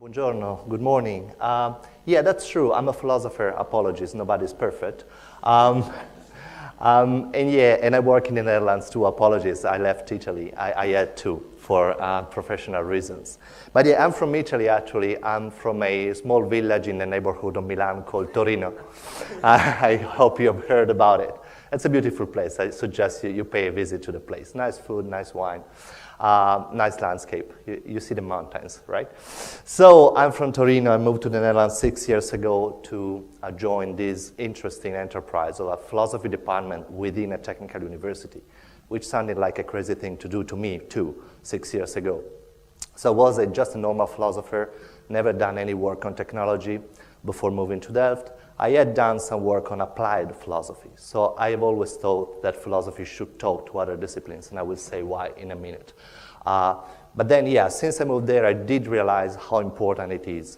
Buongiorno, good morning. Yeah, that's true. I'm a philosopher. Apologies, nobody's perfect. And I work in the Netherlands too. Apologies, I left Italy. I had to for professional reasons. But yeah, I'm from Italy actually. I'm from a small village in the neighborhood of Milan called Torino. I hope you've heard about it. It's a beautiful place. I suggest you pay a visit to the place. Nice food, nice wine. Nice landscape. You see the mountains, right? So I'm from Torino. I moved to the Netherlands 6 years ago to join this interesting enterprise of a philosophy department within a technical university, which sounded like a crazy thing to do to me too 6 years ago. So I was just a normal philosopher, never done any work on technology before moving to Delft. I had done some work on applied philosophy. So I have always thought that philosophy should talk to other disciplines, and I will say why in a minute. But then, yeah, since I moved there, I did realize how important it is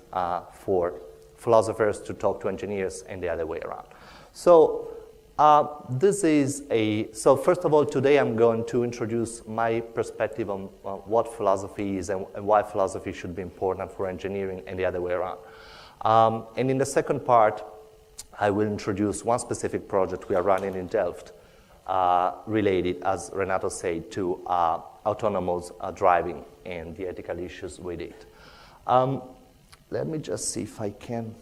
for philosophers to talk to engineers and the other way around. So so first of all, today I'm going to introduce my perspective on what philosophy is and why philosophy should be important for engineering and the other way around. And in the second part, I will introduce one specific project we are running in Delft related, as Renato said, to autonomous driving and the ethical issues with it. Let me just see if I can.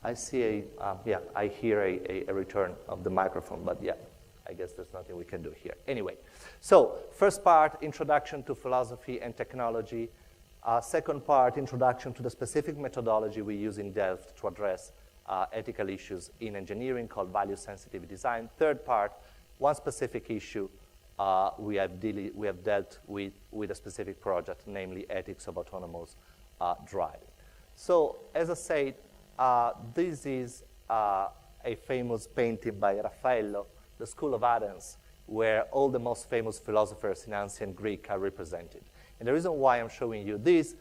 I see I hear a return of the microphone, but yeah, I guess there's nothing we can do here. Anyway, so first part, introduction to philosophy and technology. Second part, introduction to the specific methodology we use in Delft to address ethical issues in engineering called value-sensitive design. Third part, one specific issue we have dealt with a specific project, namely ethics of autonomous driving. So, as I said, this is a famous painting by Raffaello, the School of Athens, where all the most famous philosophers in ancient Greek are represented. And the reason why I'm showing you this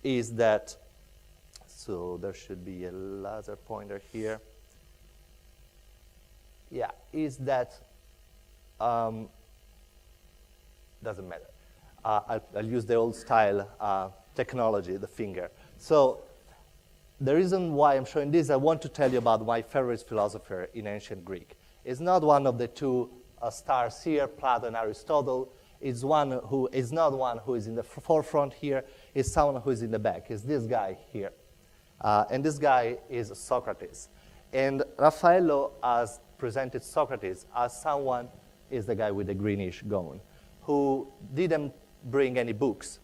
is that, so there should be a laser pointer here. Yeah, is that, doesn't matter. I'll use the old style technology, the finger. So the reason why I'm showing this, I want to tell you about my favorite philosopher in ancient Greek. It's not one of the two stars here, Plato and Aristotle. It's not one who is in the forefront here. It's someone who is in the back. It's this guy here. And this guy is Socrates. And Raffaello has presented Socrates as someone, is the guy with the greenish gown, who didn't bring any books,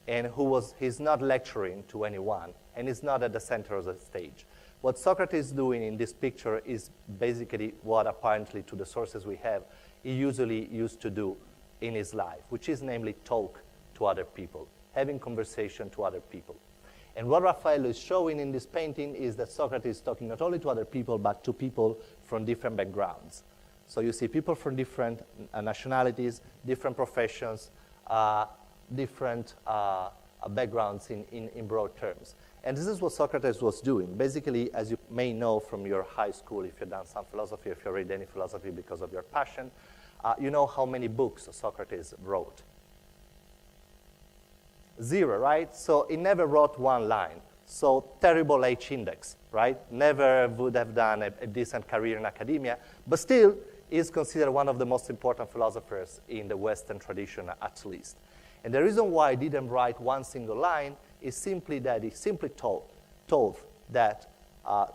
and he's not lecturing to anyone, and is not at the center of the stage. What Socrates is doing in this picture is basically what, apparently, to the sources we have, he usually used to do in his life, which is namely talk to other people, having conversation to other people. And what Raffaello is showing in this painting is that Socrates is talking not only to other people, but to people from different backgrounds. So you see people from different nationalities, different professions, different backgrounds in broad terms. And this is what Socrates was doing. Basically, as you may know from your high school, if you've done some philosophy, if you read any philosophy because of your passion, you know how many books Socrates wrote. 0, right? So he never wrote one line. So terrible H index, right? Never would have done a decent career in academia, but still is considered one of the most important philosophers in the Western tradition, at least. And the reason why he didn't write one single line is simply that he simply told that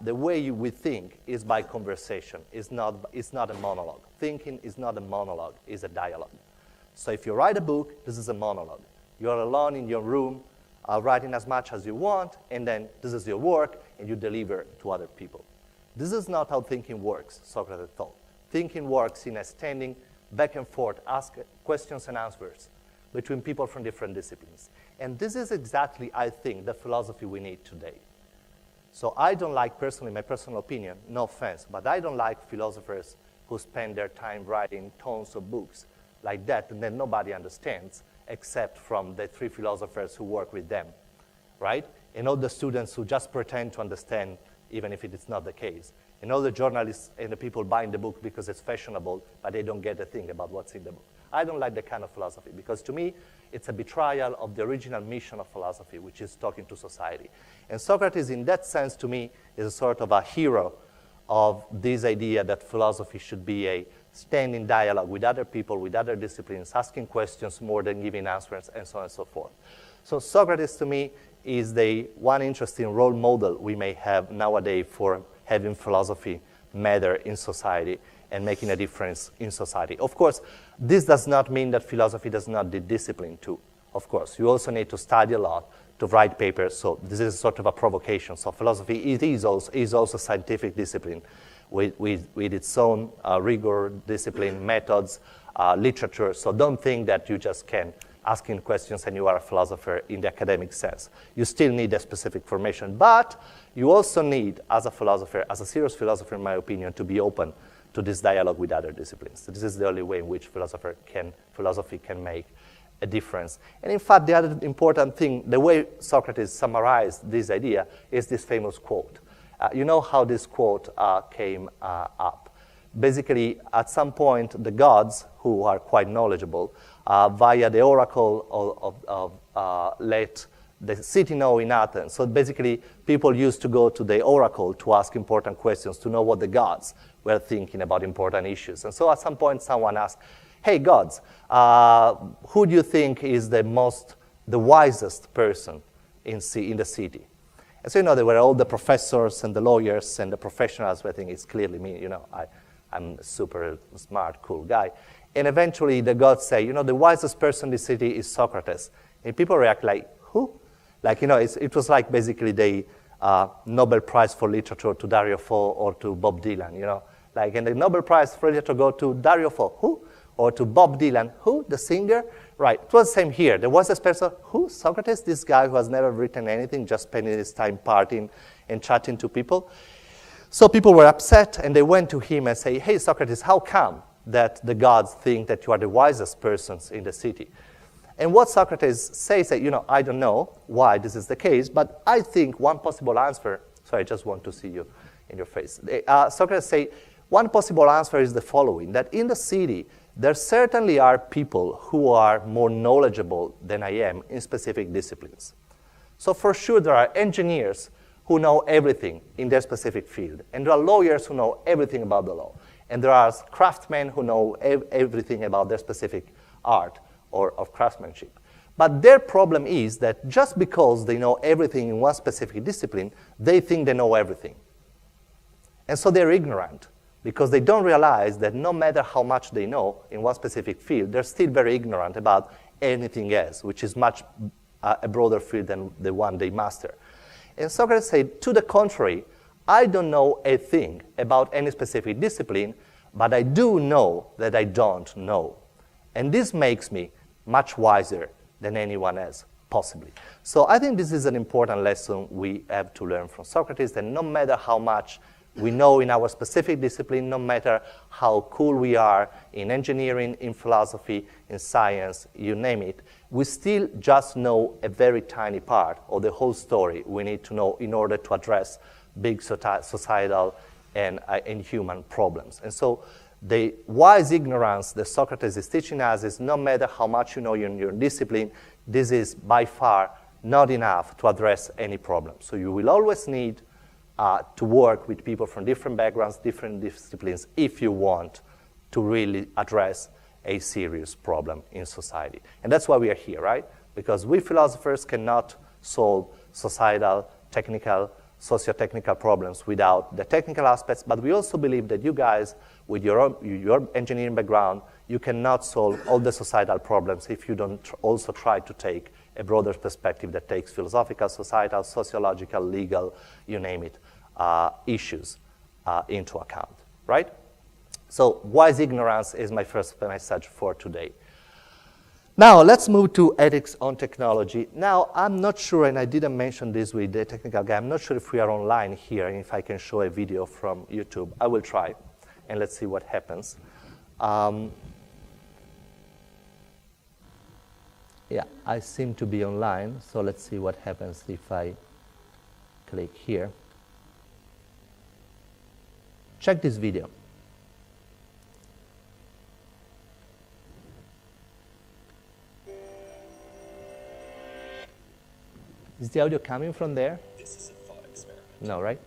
the way we think is by conversation. It's not a monologue. Thinking is not a monologue, it's a dialogue. So if you write a book, this is a monologue. You're alone in your room, writing as much as you want, and then this is your work, and you deliver to other people. This is not how thinking works, Socrates thought. Thinking works in a standing back and forth, ask questions and answers between people from different disciplines. And this is exactly, I think, the philosophy we need today. So I don't like, personally, my personal opinion, no offense, but I don't like philosophers who spend their time writing tons of books like that, and then nobody understands, except from the 3 philosophers who work with them, right? And all the students who just pretend to understand, even if it is not the case. And all the journalists and the people buying the book because it's fashionable, but they don't get a thing about what's in the book. I don't like that kind of philosophy, because to me, it's a betrayal of the original mission of philosophy, which is talking to society. And Socrates, in that sense, to me, is a sort of a hero of this idea that philosophy should be a standing dialogue with other people, with other disciplines, asking questions more than giving answers, and so on and so forth. So Socrates, to me, is the one interesting role model we may have nowadays for having philosophy matter in society and making a difference in society. Of course, this does not mean that philosophy does not need discipline too. Of course, you also need to study a lot, to write papers, so this is sort of a provocation. So philosophy is also scientific discipline with its own rigor, discipline, methods, literature. So don't think that you just can asking questions and you are a philosopher in the academic sense. You still need a specific formation, but you also need, as a philosopher, as a serious philosopher, in my opinion, to be open to this dialogue with other disciplines. So this is the only way in which philosophy can make a difference. And in fact, the other important thing, the way Socrates summarized this idea is this famous quote. You know how this quote came up. Basically, at some point, the gods, who are quite knowledgeable, via the oracle let the city know in Athens. So basically, people used to go to the oracle to ask important questions, to know what the gods were thinking about important issues. And so at some point, someone asked, hey, gods, who do you think is the wisest person in the city? And so, there were all the professors and the lawyers and the professionals, who I think it's clearly me, I'm a super smart, cool guy. And eventually the gods say, the wisest person in the city is Socrates. And people react like, who? It was like basically the Nobel Prize for Literature to Dario Fo or to Bob Dylan, and the Nobel Prize for Literature go to Dario Fo, who? Or to Bob Dylan, who? The singer? Right, it was the same here. The wisest person, who? Socrates, this guy who has never written anything, just spending his time partying and chatting to people. So people were upset, and they went to him and say, hey, Socrates, how come that the gods think that you are the wisest persons in the city? And what Socrates says, I don't know why this is the case, but I think one possible answer, sorry, I just want to see you in your face. Socrates say, one possible answer is the following, that in the city, there certainly are people who are more knowledgeable than I am in specific disciplines. So for sure, there are engineers who know everything in their specific field. And there are lawyers who know everything about the law. And there are craftsmen who know everything about their specific art or of craftsmanship. But their problem is that just because they know everything in one specific discipline, they think they know everything. And so they're ignorant, because they don't realize that no matter how much they know in one specific field, they're still very ignorant about anything else, which is much a broader field than the one they master. And Socrates said, to the contrary, I don't know a thing about any specific discipline, but I do know that I don't know. And this makes me much wiser than anyone else, possibly. So I think this is an important lesson we have to learn from Socrates, that no matter how much we know in our specific discipline, no matter how cool we are in engineering, in philosophy, in science, you name it, we still just know a very tiny part of the whole story we need to know in order to address big societal and human problems. And so the wise ignorance that Socrates is teaching us is no matter how much you know in your discipline, this is by far not enough to address any problem. So you will always need to work with people from different backgrounds, different disciplines, if you want to really address a serious problem in society. And that's why we are here, right? Because we philosophers cannot solve societal, technical, socio-technical problems without the technical aspects, but we also believe that you guys, with your engineering background, you cannot solve all the societal problems if you don't also try to take a broader perspective that takes philosophical, societal, sociological, legal, you name it, issues into account, right? So wise ignorance is my first message for today. Now, let's move to ethics on technology. Now, I'm not sure, and I didn't mention this with the technical guy, I'm not sure if we are online here and if I can show a video from YouTube. I will try, and let's see what happens. Yeah, I seem to be online, so let's see what happens if I click here. Check this video. Is the audio coming from there? This is a thought experiment. No, right?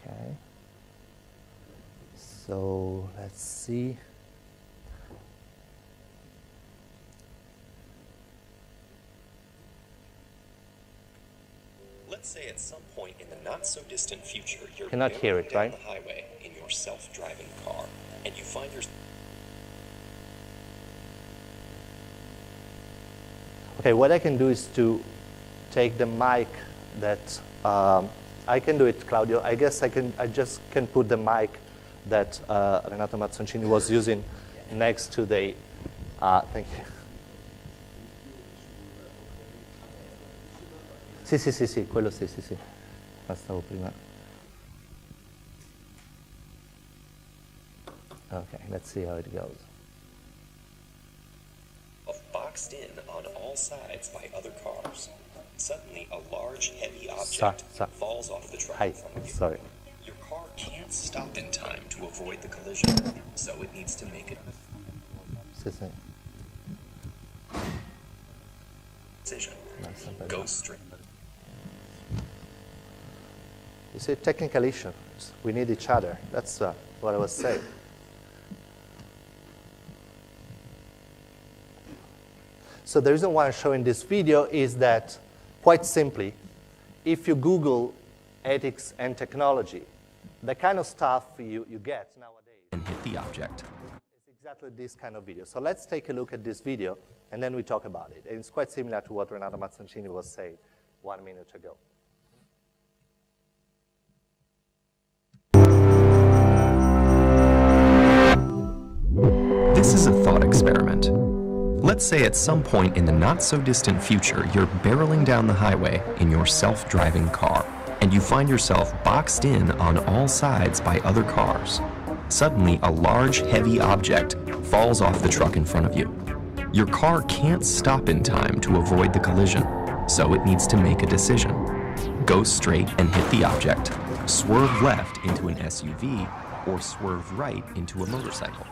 Okay. So let's see. Let's say at some point in the not-so-distant future, you're Cannot hear it, down right? the highway in your self-driving car, and you find yourself... Okay, what I can do is to take the mic that I can do it, Claudio. I guess I just can put the mic that Renato Mazzoncini was using next to the. Thank you. Sì, quello sì. Ma stavo prima. Okay, let's see how it goes. Boxed in on all sides by other cars. Suddenly, a large, heavy object falls off the truck in front of you. Sorry. Your car can't stop in time to avoid the collision, so it needs to make a decision. Go straight. You see, technical issues. We need each other. That's what I was saying. So the reason why I'm showing this video is that, quite simply, if you Google ethics and technology, the kind of stuff you get nowadays And hit the object. is exactly this kind of video. So let's take a look at this video, and then we talk about it. And it's quite similar to what Renato Mazzoncini was saying 1 minute ago. This is a thought experiment. Let's say at some point in the not-so-distant future, you're barreling down the highway in your self-driving car, and you find yourself boxed in on all sides by other cars. Suddenly, a large, heavy object falls off the truck in front of you. Your car can't stop in time to avoid the collision, so it needs to make a decision. Go straight and hit the object, swerve left into an SUV, or swerve right into a motorcycle.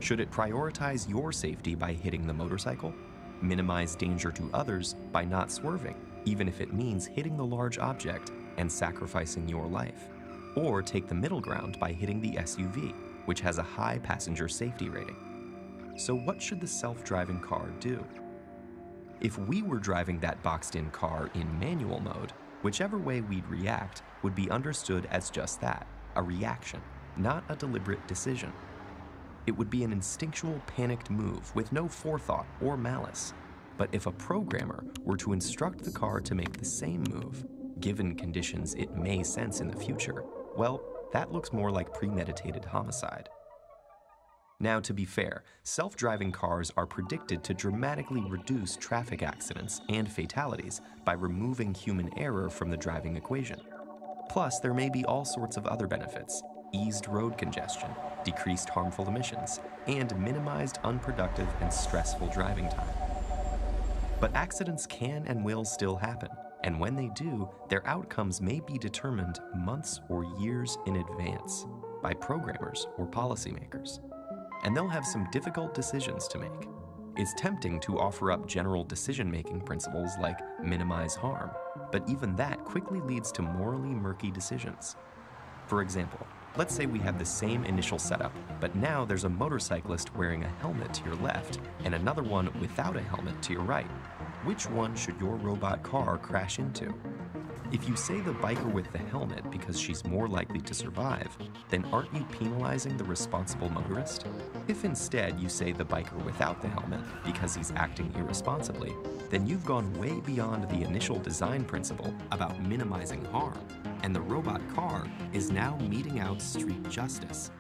Should it prioritize your safety by hitting the motorcycle, minimize danger to others by not swerving, even if it means hitting the large object and sacrificing your life, or take the middle ground by hitting the SUV, which has a high passenger safety rating? So what should the self-driving car do? If we were driving that boxed-in car in manual mode, whichever way we'd react would be understood as just that, a reaction, not a deliberate decision. It would be an instinctual, panicked move with no forethought or malice. But if a programmer were to instruct the car to make the same move, given conditions it may sense in the future, well, that looks more like premeditated homicide. Now, to be fair, self-driving cars are predicted to dramatically reduce traffic accidents and fatalities by removing human error from the driving equation. Plus, there may be all sorts of other benefits: eased road congestion, decreased harmful emissions, and minimized unproductive and stressful driving time. But accidents can and will still happen, and when they do, their outcomes may be determined months or years in advance by programmers or policymakers. And they'll have some difficult decisions to make. It's tempting to offer up general decision-making principles like minimize harm, but even that quickly leads to morally murky decisions. For example, let's say we have the same initial setup, but now there's a motorcyclist wearing a helmet to your left and another one without a helmet to your right. Which one should your robot car crash into? If you say the biker with the helmet because she's more likely to survive, then aren't you penalizing the responsible motorist? If instead you say the biker without the helmet because he's acting irresponsibly, then you've gone way beyond the initial design principle about minimizing harm, and the robot car is now meting out street justice.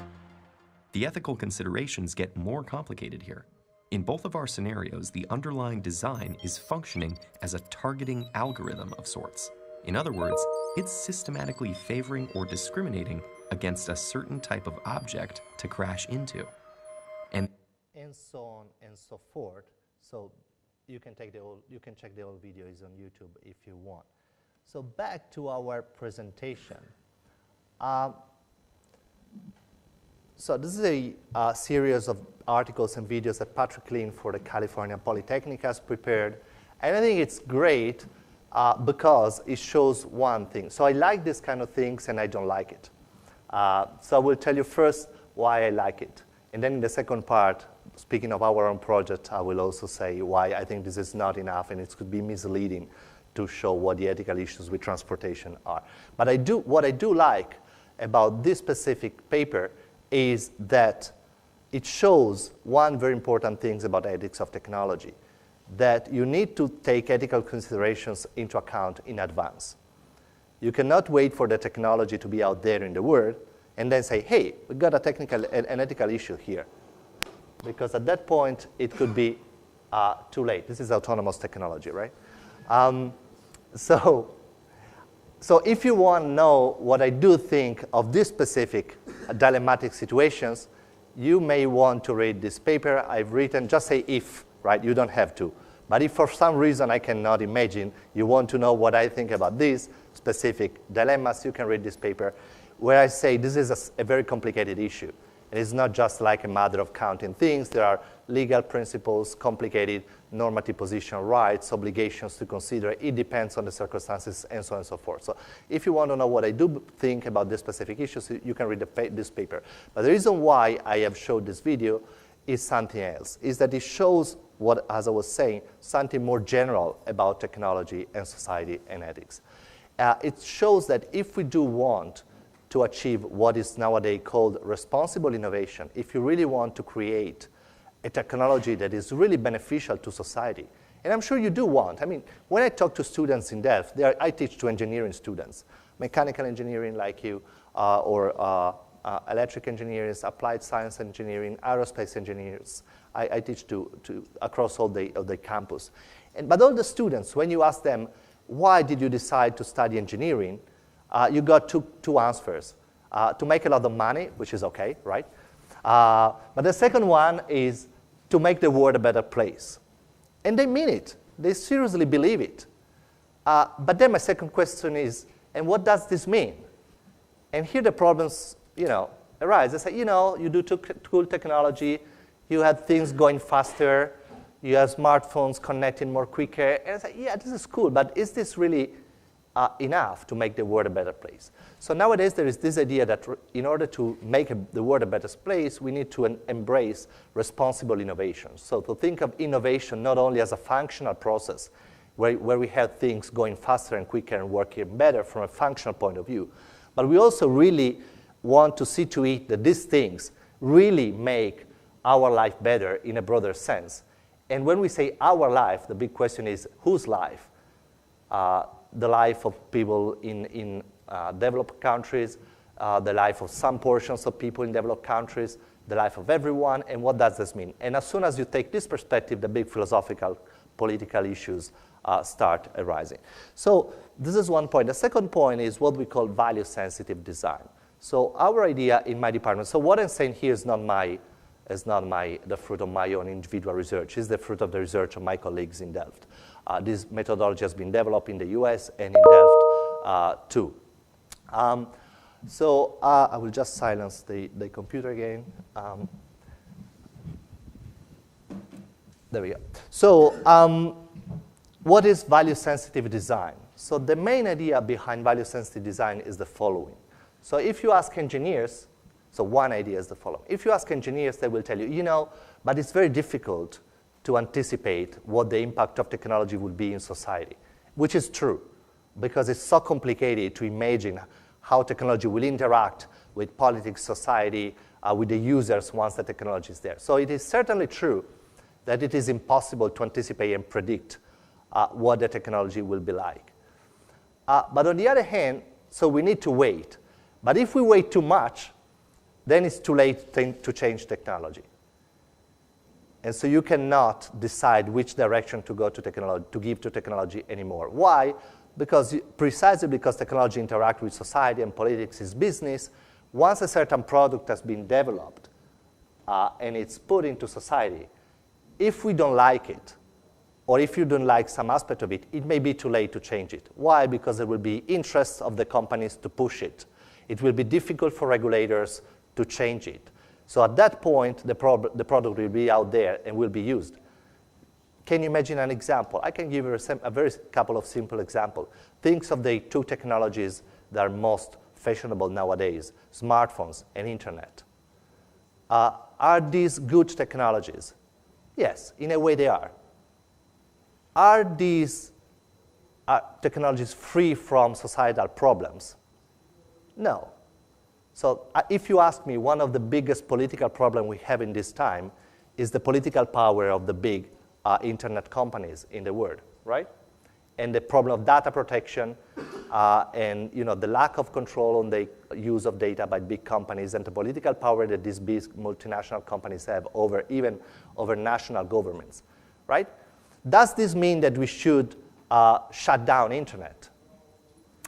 The ethical considerations get more complicated here. In both of our scenarios, the underlying design is functioning as a targeting algorithm of sorts. In other words, it's systematically favoring or discriminating against a certain type of object to crash into. And so on and so forth. So you can check the old video, is on YouTube if you want. So back to our presentation. So this is a series of articles and videos that Patrick Lean for the California Polytechnic has prepared. And I think it's great because it shows one thing. So I like this kind of things and I don't like it. So I will tell you first why I like it. And then in the second part, speaking of our own project, I will also say why I think this is not enough and it could be misleading to show what the ethical issues with transportation are. But what I do like about this specific paper is that it shows one very important thing about ethics of technology, that you need to take ethical considerations into account in advance. You cannot wait for the technology to be out there in the world and then say, hey, we got an ethical issue here. Because at that point, it could be too late. This is autonomous technology, right? So if you want to know what I do think of this specific dilemmatic situations, you may want to read this paper I've written. Just say if, right? You don't have to. But if for some reason I cannot imagine, you want to know what I think about these specific dilemmas, you can read this paper where I say this is a very complicated issue. And it's not just like a matter of counting things. There are legal principles, complicated normative position, rights, obligations to consider. It depends on the circumstances, and so on and so forth. So if you want to know what I do think about this specific issues, you can read this paper. But the reason why I have showed this video is something else, is that it shows what, as I was saying, something more general about technology and society and ethics. It shows that if we do want to achieve what is nowadays called responsible innovation, if you really want to create a technology that is really beneficial to society, and I'm sure you do want. I mean, when I talk to students in Delft, I teach to engineering students, mechanical engineering like you, or electric engineers, applied science engineering, aerospace engineers. I teach to across all the campus. But all the students, when you ask them, why did you decide to study engineering? You got two answers. To make a lot of money, which is okay, right? But the second one is to make the world a better place. And they mean it. They seriously believe it. But then my second question is, and what does this mean? And here the problems, arise. They say, you do cool technology, you have things going faster, you have smartphones connecting more quicker. And I say, yeah, this is cool, but is this really enough to make the world a better place? So nowadays there is this idea that in order to make the world a better place, we need to embrace responsible innovation. So to think of innovation not only as a functional process where we have things going faster and quicker and working better from a functional point of view, but we also really want to see to it that these things really make our life better in a broader sense. And when we say our life, the big question is whose life? The life of people in developed countries, the life of some portions of people in developed countries, the life of everyone, and what does this mean? And as soon as you take this perspective, the big philosophical, political issues start arising. So this is one point. The second point is what we call value-sensitive design. So our idea in my department, so what I'm saying here is not the fruit of my own individual research. It's the fruit of the research of my colleagues in Delft. This methodology has been developed in the US and in Delft too. So I will just silence the computer again. There we go. So what is value-sensitive design? So the main idea behind value-sensitive design is the following. So if you ask engineers, so one idea is the following. If you ask engineers, they will tell you, but it's very difficult to anticipate what the impact of technology will be in society, which is true, because it's so complicated to imagine how technology will interact with politics, society, with the users once the technology is there. So it is certainly true that it is impossible to anticipate and predict what the technology will be like. But on the other hand, so we need to wait. But if we wait too much, then it's too late to change technology. And so you cannot decide which direction to go to give to technology anymore. Why? Precisely because technology interacts with society and politics is business. Once a certain product has been developed and it's put into society, if we don't like it, or if you don't like some aspect of it, it may be too late to change it. Why? Because there will be interests of the companies to push it. It will be difficult for regulators to change it. So at that point, the product will be out there and will be used. Can you imagine an example? I can give you a very couple of simple examples. Think of the two technologies that are most fashionable nowadays, smartphones and internet. Are these good technologies? Yes, in a way they are. Are these technologies free from societal problems? No. So if you ask me, one of the biggest political problems we have in this time is the political power of the big internet companies in the world, right? And the problem of data protection and the lack of control on the use of data by big companies and the political power that these big multinational companies have even over national governments, right? Does this mean that we should shut down internet?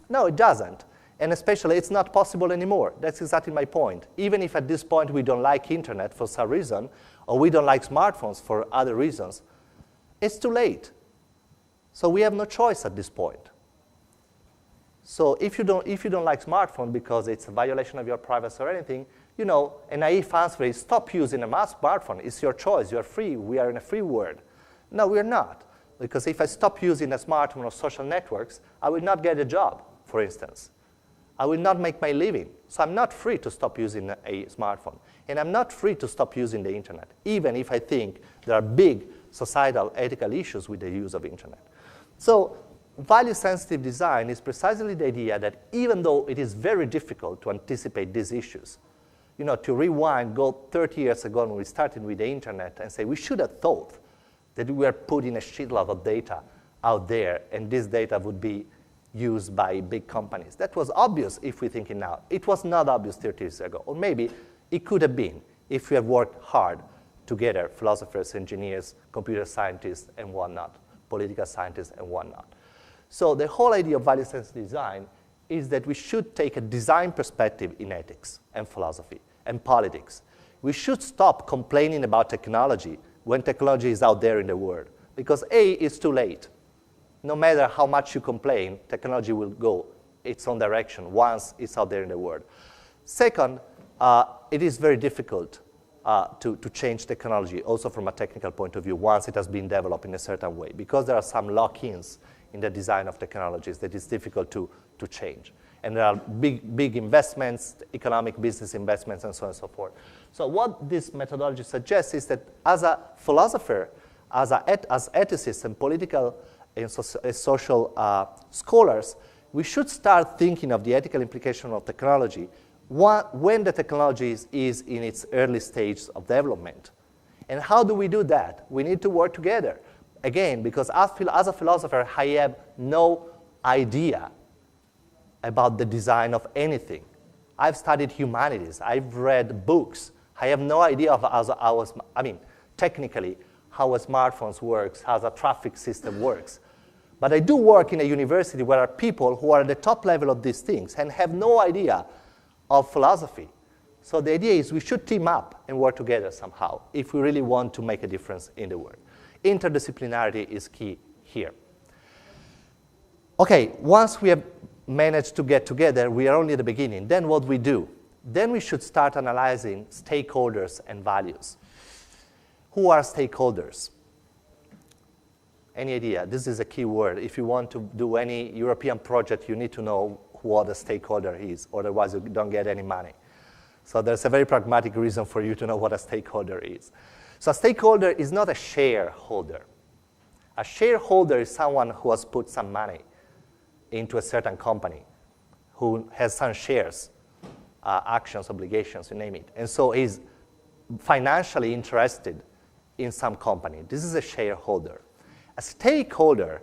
No, it doesn't. And especially, it's not possible anymore. That's exactly my point. Even if at this point we don't like internet for some reason, or we don't like smartphones for other reasons, it's too late. So we have no choice at this point. So if you don't like smartphone because it's a violation of your privacy or anything, a naive answer is stop using a smartphone. It's your choice. You're free. We are in a free world. No, we're not. Because if I stop using a smartphone or social networks, I will not get a job, for instance. I will not make my living. So I'm not free to stop using a smartphone. And I'm not free to stop using the internet, even if I think there are big societal ethical issues with the use of internet. So value-sensitive design is precisely the idea that even though it is very difficult to anticipate these issues, to rewind, go 30 years ago when we started with the internet and say we should have thought that we were putting a shitload of data out there and this data would be used by big companies. That was obvious if we think it now. It was not obvious 30 years ago. Or maybe it could have been if we had worked hard together, philosophers, engineers, computer scientists, and whatnot, political scientists, and whatnot. So the whole idea of value-sensitive design is that we should take a design perspective in ethics and philosophy and politics. We should stop complaining about technology when technology is out there in the world, because A, it's too late. No matter how much you complain, technology will go its own direction once it's out there in the world. Second, it is very difficult to change technology, also from a technical point of view, once it has been developed in a certain way, because there are some lock-ins in the design of technologies that is difficult to change. And there are big investments, economic business investments, and so on and so forth. So what this methodology suggests is that as a philosopher, as ethicists and political and social scholars, we should start thinking of the ethical implication of technology when the technology is in its early stages of development. And how do we do that? We need to work together. Again, because as a philosopher, I have no idea about the design of anything. I've studied humanities. I've read books. I have no idea of technically, how a smartphone works, how a traffic system works. But I do work in a university where there are people who are at the top level of these things and have no idea of philosophy. So the idea is we should team up and work together somehow if we really want to make a difference in the world. Interdisciplinarity is key here. Okay, once we have managed to get together, we are only at the beginning. Then what we do? Then we should start analyzing stakeholders and values. Who are stakeholders? Any idea? This is a key word. If you want to do any European project, you need to know what a stakeholder is, otherwise you don't get any money. So there's a very pragmatic reason for you to know what a stakeholder is. So a stakeholder is not a shareholder. A shareholder is someone who has put some money into a certain company, who has some shares, actions, obligations, you name it. And so is financially interested in some company. This is a shareholder. A stakeholder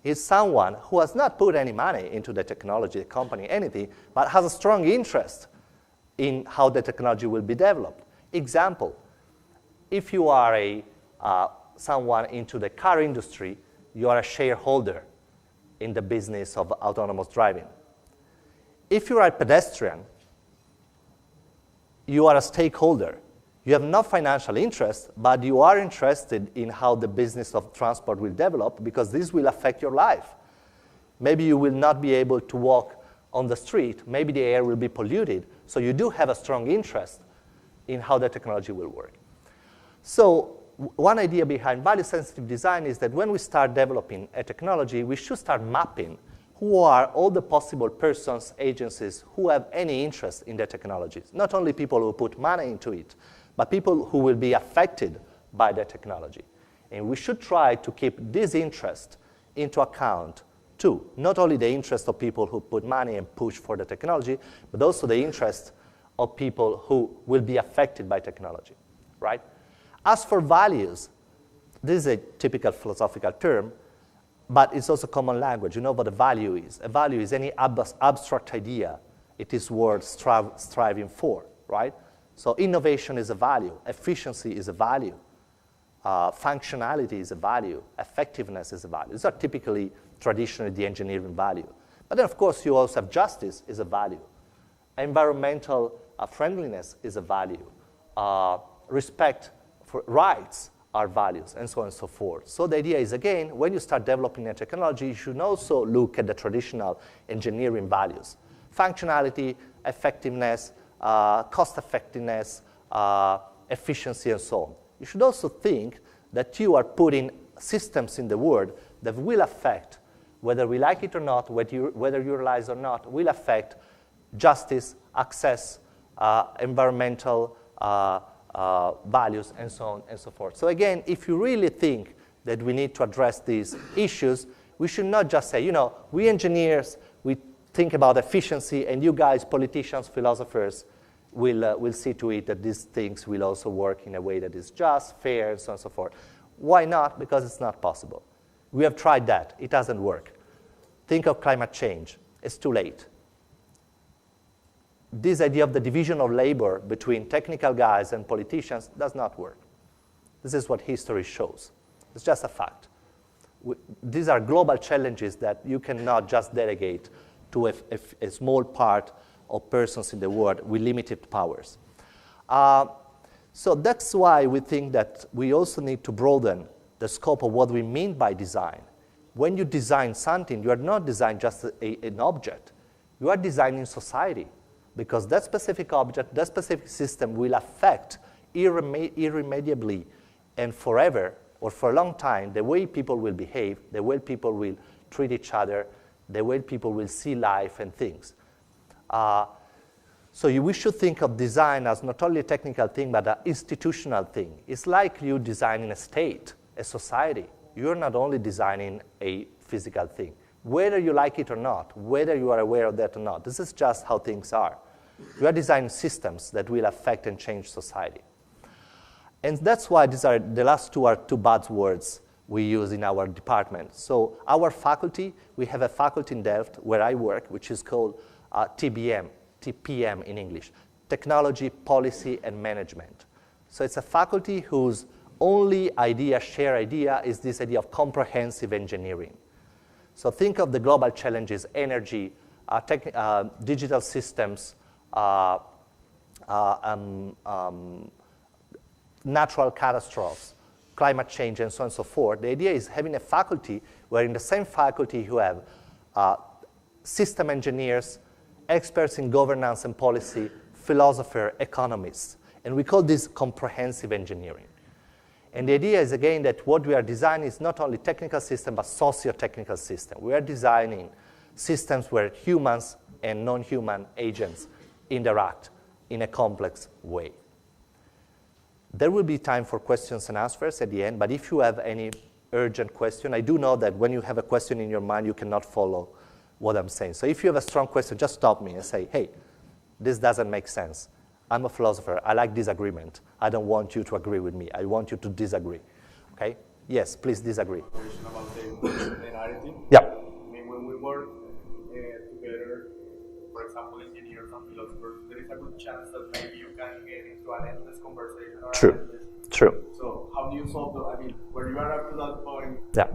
is someone who has not put any money into the technology, the company, anything, but has a strong interest in how the technology will be developed. Example, if you are someone into the car industry, you are a shareholder in the business of autonomous driving. If you are a pedestrian, you are a stakeholder You have no financial interest, but you are interested in how the business of transport will develop because this will affect your life. Maybe you will not be able to walk on the street. Maybe the air will be polluted. So you do have a strong interest in how the technology will work. So one idea behind value-sensitive design is that when we start developing a technology, we should start mapping who are all the possible persons, agencies who have any interest in the technologies. Not only people who put money into it, but people who will be affected by the technology. And we should try to keep this interest into account too. Not only the interest of people who put money and push for the technology, but also the interest of people who will be affected by technology, right? As for values, this is a typical philosophical term, but it's also common language. You know what a value is. A value is any abstract idea it is worth striving for, right? So innovation is a value. Efficiency is a value. Functionality is a value. Effectiveness is a value. These are typically, traditionally, the engineering value. But then, of course, you also have justice is a value. Environmental friendliness is a value. Respect for rights are values, and so on and so forth. So the idea is, again, when you start developing a technology, you should also look at the traditional engineering values. Functionality, effectiveness, cost-effectiveness, efficiency, and so on. You should also think that you are putting systems in the world that will affect, whether we like it or not, whether you realize or not, will affect justice, access, environmental values, and so on and so forth. So again, if you really think that we need to address these issues, we should not just say, you know, we engineers, we think about efficiency, and you guys, politicians, philosophers, will see to it that these things will also work in a way that is just, fair, and so on and so forth. Why not? Because it's not possible. We have tried that. It doesn't work. Think of climate change. It's too late. This idea of the division of labor between technical guys and politicians does not work. This is what history shows. It's just a fact. These are global challenges that you cannot just delegate to a small part of persons in the world with limited powers. So that's why we think that we also need to broaden the scope of what we mean by design. When you design something, you are not designing just an object. You are designing society, because that specific object, that specific system will affect irremediably and forever, or for a long time, the way people will behave, the way people will treat each other, the way people will see life and things. So we should think of design as not only a technical thing, but an institutional thing. It's like you designing a state, a society. You're not only designing a physical thing. Whether you like it or not, whether you are aware of that or not, this is just how things are. You are designing systems that will affect and change society. And that's why the last two are two buzzwords we use in our department. So our faculty, we have a faculty in Delft where I work, which is called TPM in English, Technology, Policy, and Management. So it's a faculty whose only shared idea is this idea of comprehensive engineering. So think of the global challenges: energy, digital systems, natural catastrophes, climate change, and so on and so forth. The idea is having a faculty where in the same faculty you have system engineers, experts in governance and policy, philosophers, economists. And we call this comprehensive engineering. And the idea is, again, that what we are designing is not only technical system, but socio-technical system. We are designing systems where humans and non-human agents interact in a complex way. There will be time for questions and answers at the end, but if you have any urgent question, I do know that when you have a question in your mind, you cannot follow what I'm saying. So if you have a strong question, just stop me and say, hey, this doesn't make sense. I'm a philosopher. I like disagreement. I don't want you to agree with me. I want you to disagree. Okay? Yes, please disagree. Question about the narrative. Yeah. I mean, when we work together, for example, engineers and philosophers, there is a good chance that maybe you can get into an endless conversation. Or True. So how do you solve the, I mean, where you are up to that point? Yeah.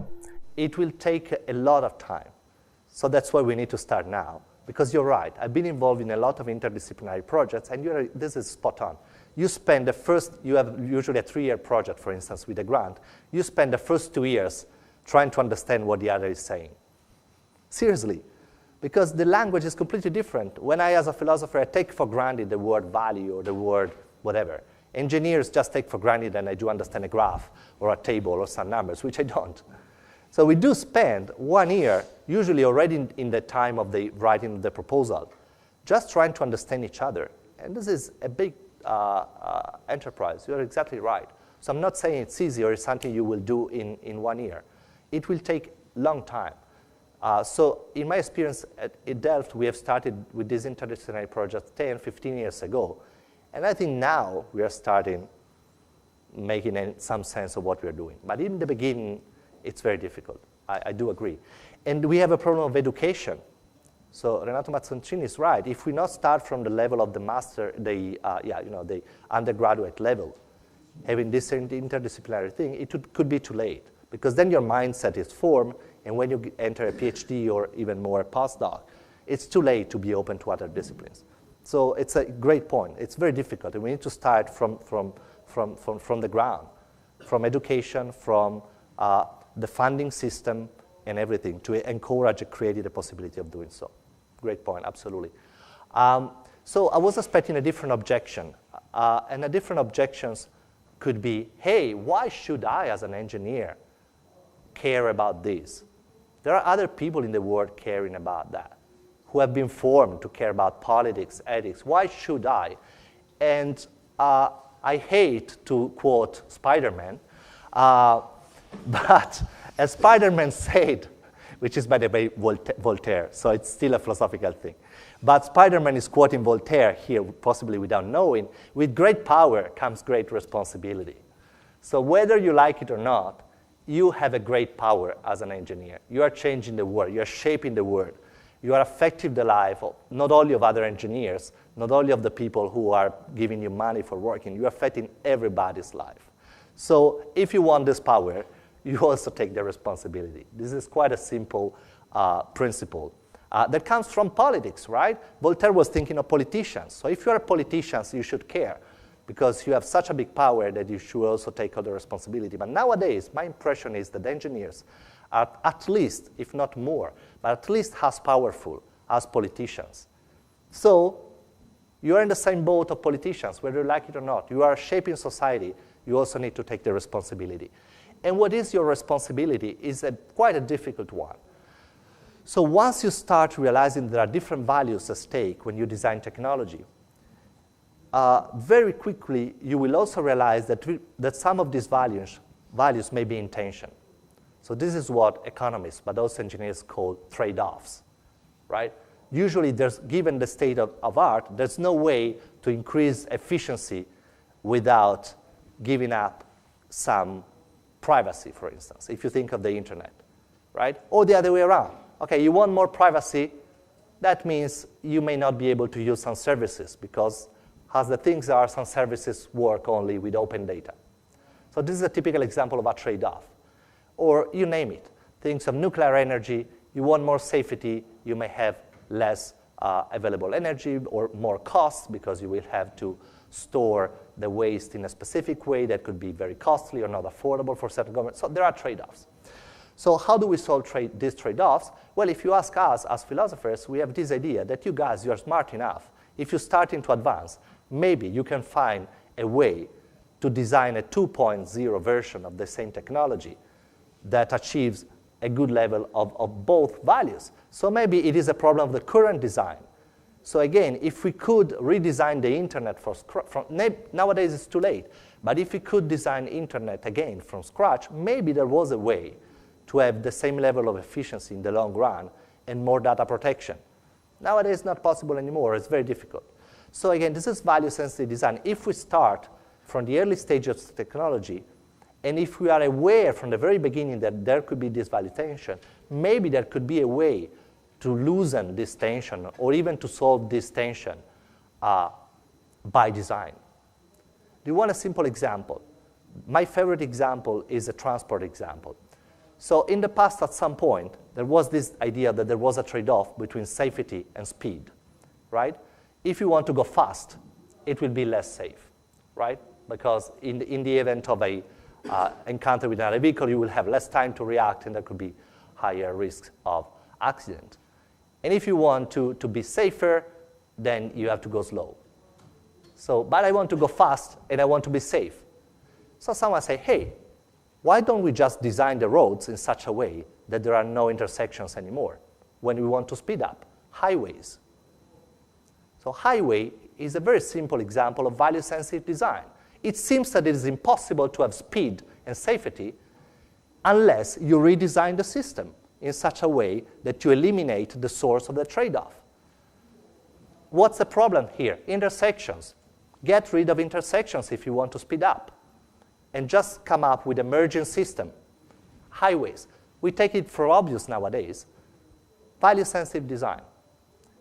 It will take a lot of time. So that's why we need to start now. Because you're right, I've been involved in a lot of interdisciplinary projects, and this is spot on. you spend the first, you have usually a 3-year project, for instance, with a grant. You spend the first 2 years trying to understand what the other is saying. Seriously, because the language is completely different. When I, as a philosopher, I take for granted the word value or the word whatever. Engineers just take for granted that I do understand a graph or a table or some numbers, which I don't. So we do spend 1 year, usually already in the time of the writing of the proposal, just trying to understand each other. And this is a big enterprise. You're exactly right. So I'm not saying it's easy or it's something you will do in 1 year. It will take a long time. So in my experience at Delft, we have started with this interdisciplinary project 10, 15 years ago. And I think now we are starting making some sense of what we're doing. But in the beginning, it's very difficult. I do agree. And we have a problem of education. So Renato Mazzoncini is right. If we not start from the level of the master, the undergraduate level, having this interdisciplinary thing, it could be too late. Because then your mindset is formed, and when you enter a PhD or even more a postdoc, it's too late to be open to other disciplines. So it's a great point. It's very difficult, and we need to start from the ground, from education, from the funding system, and everything to encourage and create the possibility of doing so. Great point, absolutely. So I was expecting a different objection, and the different objections could be, hey, why should I, as an engineer, care about this? There are other people in the world caring about that, who have been formed to care about politics, ethics. Why should I? And I hate to quote Spider-Man, but as Spider-Man said, which is, by the way, Voltaire, so it's still a philosophical thing. But Spider-Man is quoting Voltaire here, possibly without knowing, with great power comes great responsibility. So whether you like it or not, you have a great power as an engineer. You are changing the world. You are shaping the world. You are affecting the life of not only of other engineers, not only of the people who are giving you money for working. You are affecting everybody's life. So if you want this power, you also take the responsibility. This is quite a simple principle that comes from politics, right? Voltaire was thinking of politicians. So if you are politicians, you should care, because you have such a big power that you should also take all the responsibility. But nowadays, my impression is that engineers are at least, if not more, but at least as powerful as politicians. So you are in the same boat of politicians, whether you like it or not. You are shaping society. You also need to take the responsibility. And what is your responsibility is quite a difficult one. So once you start realizing there are different values at stake when you design technology, very quickly, you will also realize that some of these values may be in tension. So this is what economists, but also engineers, call trade-offs, right? Usually, given the state of art, there's no way to increase efficiency without giving up some privacy, for instance, if you think of the internet, right? Or the other way around. Okay, you want more privacy, that means you may not be able to use some services, because as the things are, some services work only with open data. So this is a typical example of a trade-off. Or you name it. Things of nuclear energy, you want more safety, you may have less available energy or more costs, because you will have to store the waste in a specific way that could be very costly or not affordable for certain governments. So there are trade-offs. So how do we solve these trade-offs? Well, if you ask us as philosophers, we have this idea that you guys, you are smart enough. If you're starting to advance, maybe you can find a way to design a 2.0 version of the same technology that achieves a good level of both values. So maybe it is a problem of the current design. So again, if we could redesign the internet nowadays it's too late, but if we could design internet again from scratch, maybe there was a way to have the same level of efficiency in the long run and more data protection. Nowadays it's not possible anymore, it's very difficult. So again, this is value-sensitive design. If we start from the early stages of technology, and if we are aware from the very beginning that there could be this value tension, maybe there could be a way to loosen this tension or even to solve this tension by design. Do you want a simple example? My favorite example is a transport example. So in the past, at some point, there was this idea that there was a trade-off between safety and speed, right? If you want to go fast, it will be less safe. right? Because in the event of a encounter with another vehicle, you will have less time to react, and there could be higher risks of accident. And if you want to be safer, then you have to go slow. So, but I want to go fast, and I want to be safe. So someone say, hey, why don't we just design the roads in such a way that there are no intersections anymore when we want to speed up? Highways. So highway is a very simple example of value-sensitive design. It seems that it is impossible to have speed and safety unless you redesign the system in such a way that you eliminate the source of the trade-off. What's the problem here? Intersections. Get rid of intersections if you want to speed up, and just come up with a merging system. Highways. We take it for obvious nowadays. Value-sensitive design.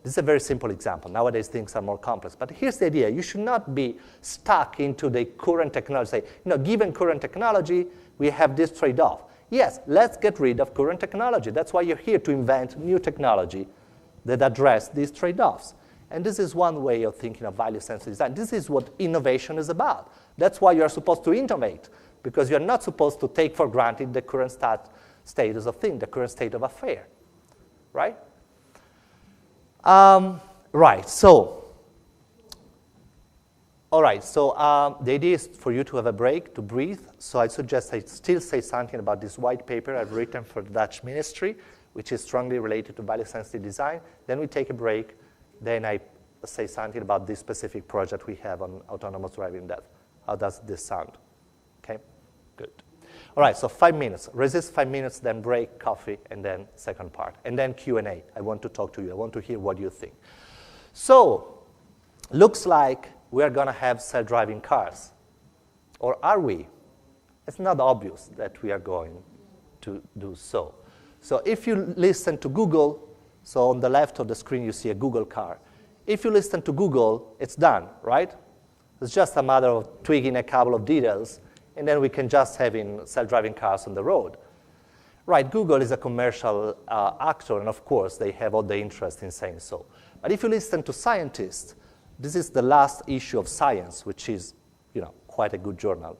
This is a very simple example. Nowadays, things are more complex. But here's the idea. You should not be stuck into the current technology. Say, given current technology, we have this trade-off. Yes, let's get rid of current technology. That's why you're here, to invent new technology that address these trade-offs. And this is one way of thinking of value-sensitive design. This is what innovation is about. That's why you're supposed to innovate, because you're not supposed to take for granted the current status of things, the current state of affair, right? Right, so, all right, so the idea is for you to have a break, to breathe. So I suggest I still say something about this white paper I've written for the Dutch ministry, which is strongly related to value-sensitive design. Then we take a break. Then I say something about this specific project we have on autonomous driving in Delft. How does this sound? Okay, good. All right, so 5 minutes. Resist 5 minutes, then break, coffee, and then second part. And then Q&A. I want to talk to you. I want to hear what you think. So, looks like we are going to have self-driving cars. Or are we? It's not obvious that we are going to do so. So if you listen to Google, so on the left of the screen you see a Google car. If you listen to Google, it's done, right? It's just a matter of tweaking a couple of details, and then we can just have self-driving cars on the road. Right, Google is a commercial actor, and of course they have all the interest in saying so. But if you listen to scientists, this is the last issue of Science, which is, quite a good journal,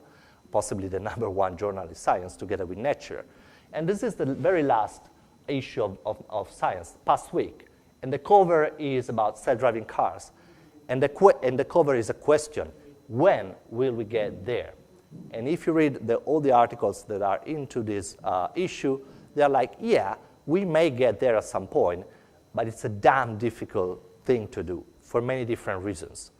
possibly the #1 journal in Science, together with Nature. And this is the very last issue of Science, past week. And the cover is about self-driving cars. And the cover is a question: when will we get there? And if you read all the articles that are into this issue, they're like, yeah, we may get there at some point, but it's a damn difficult thing to do for many different reasons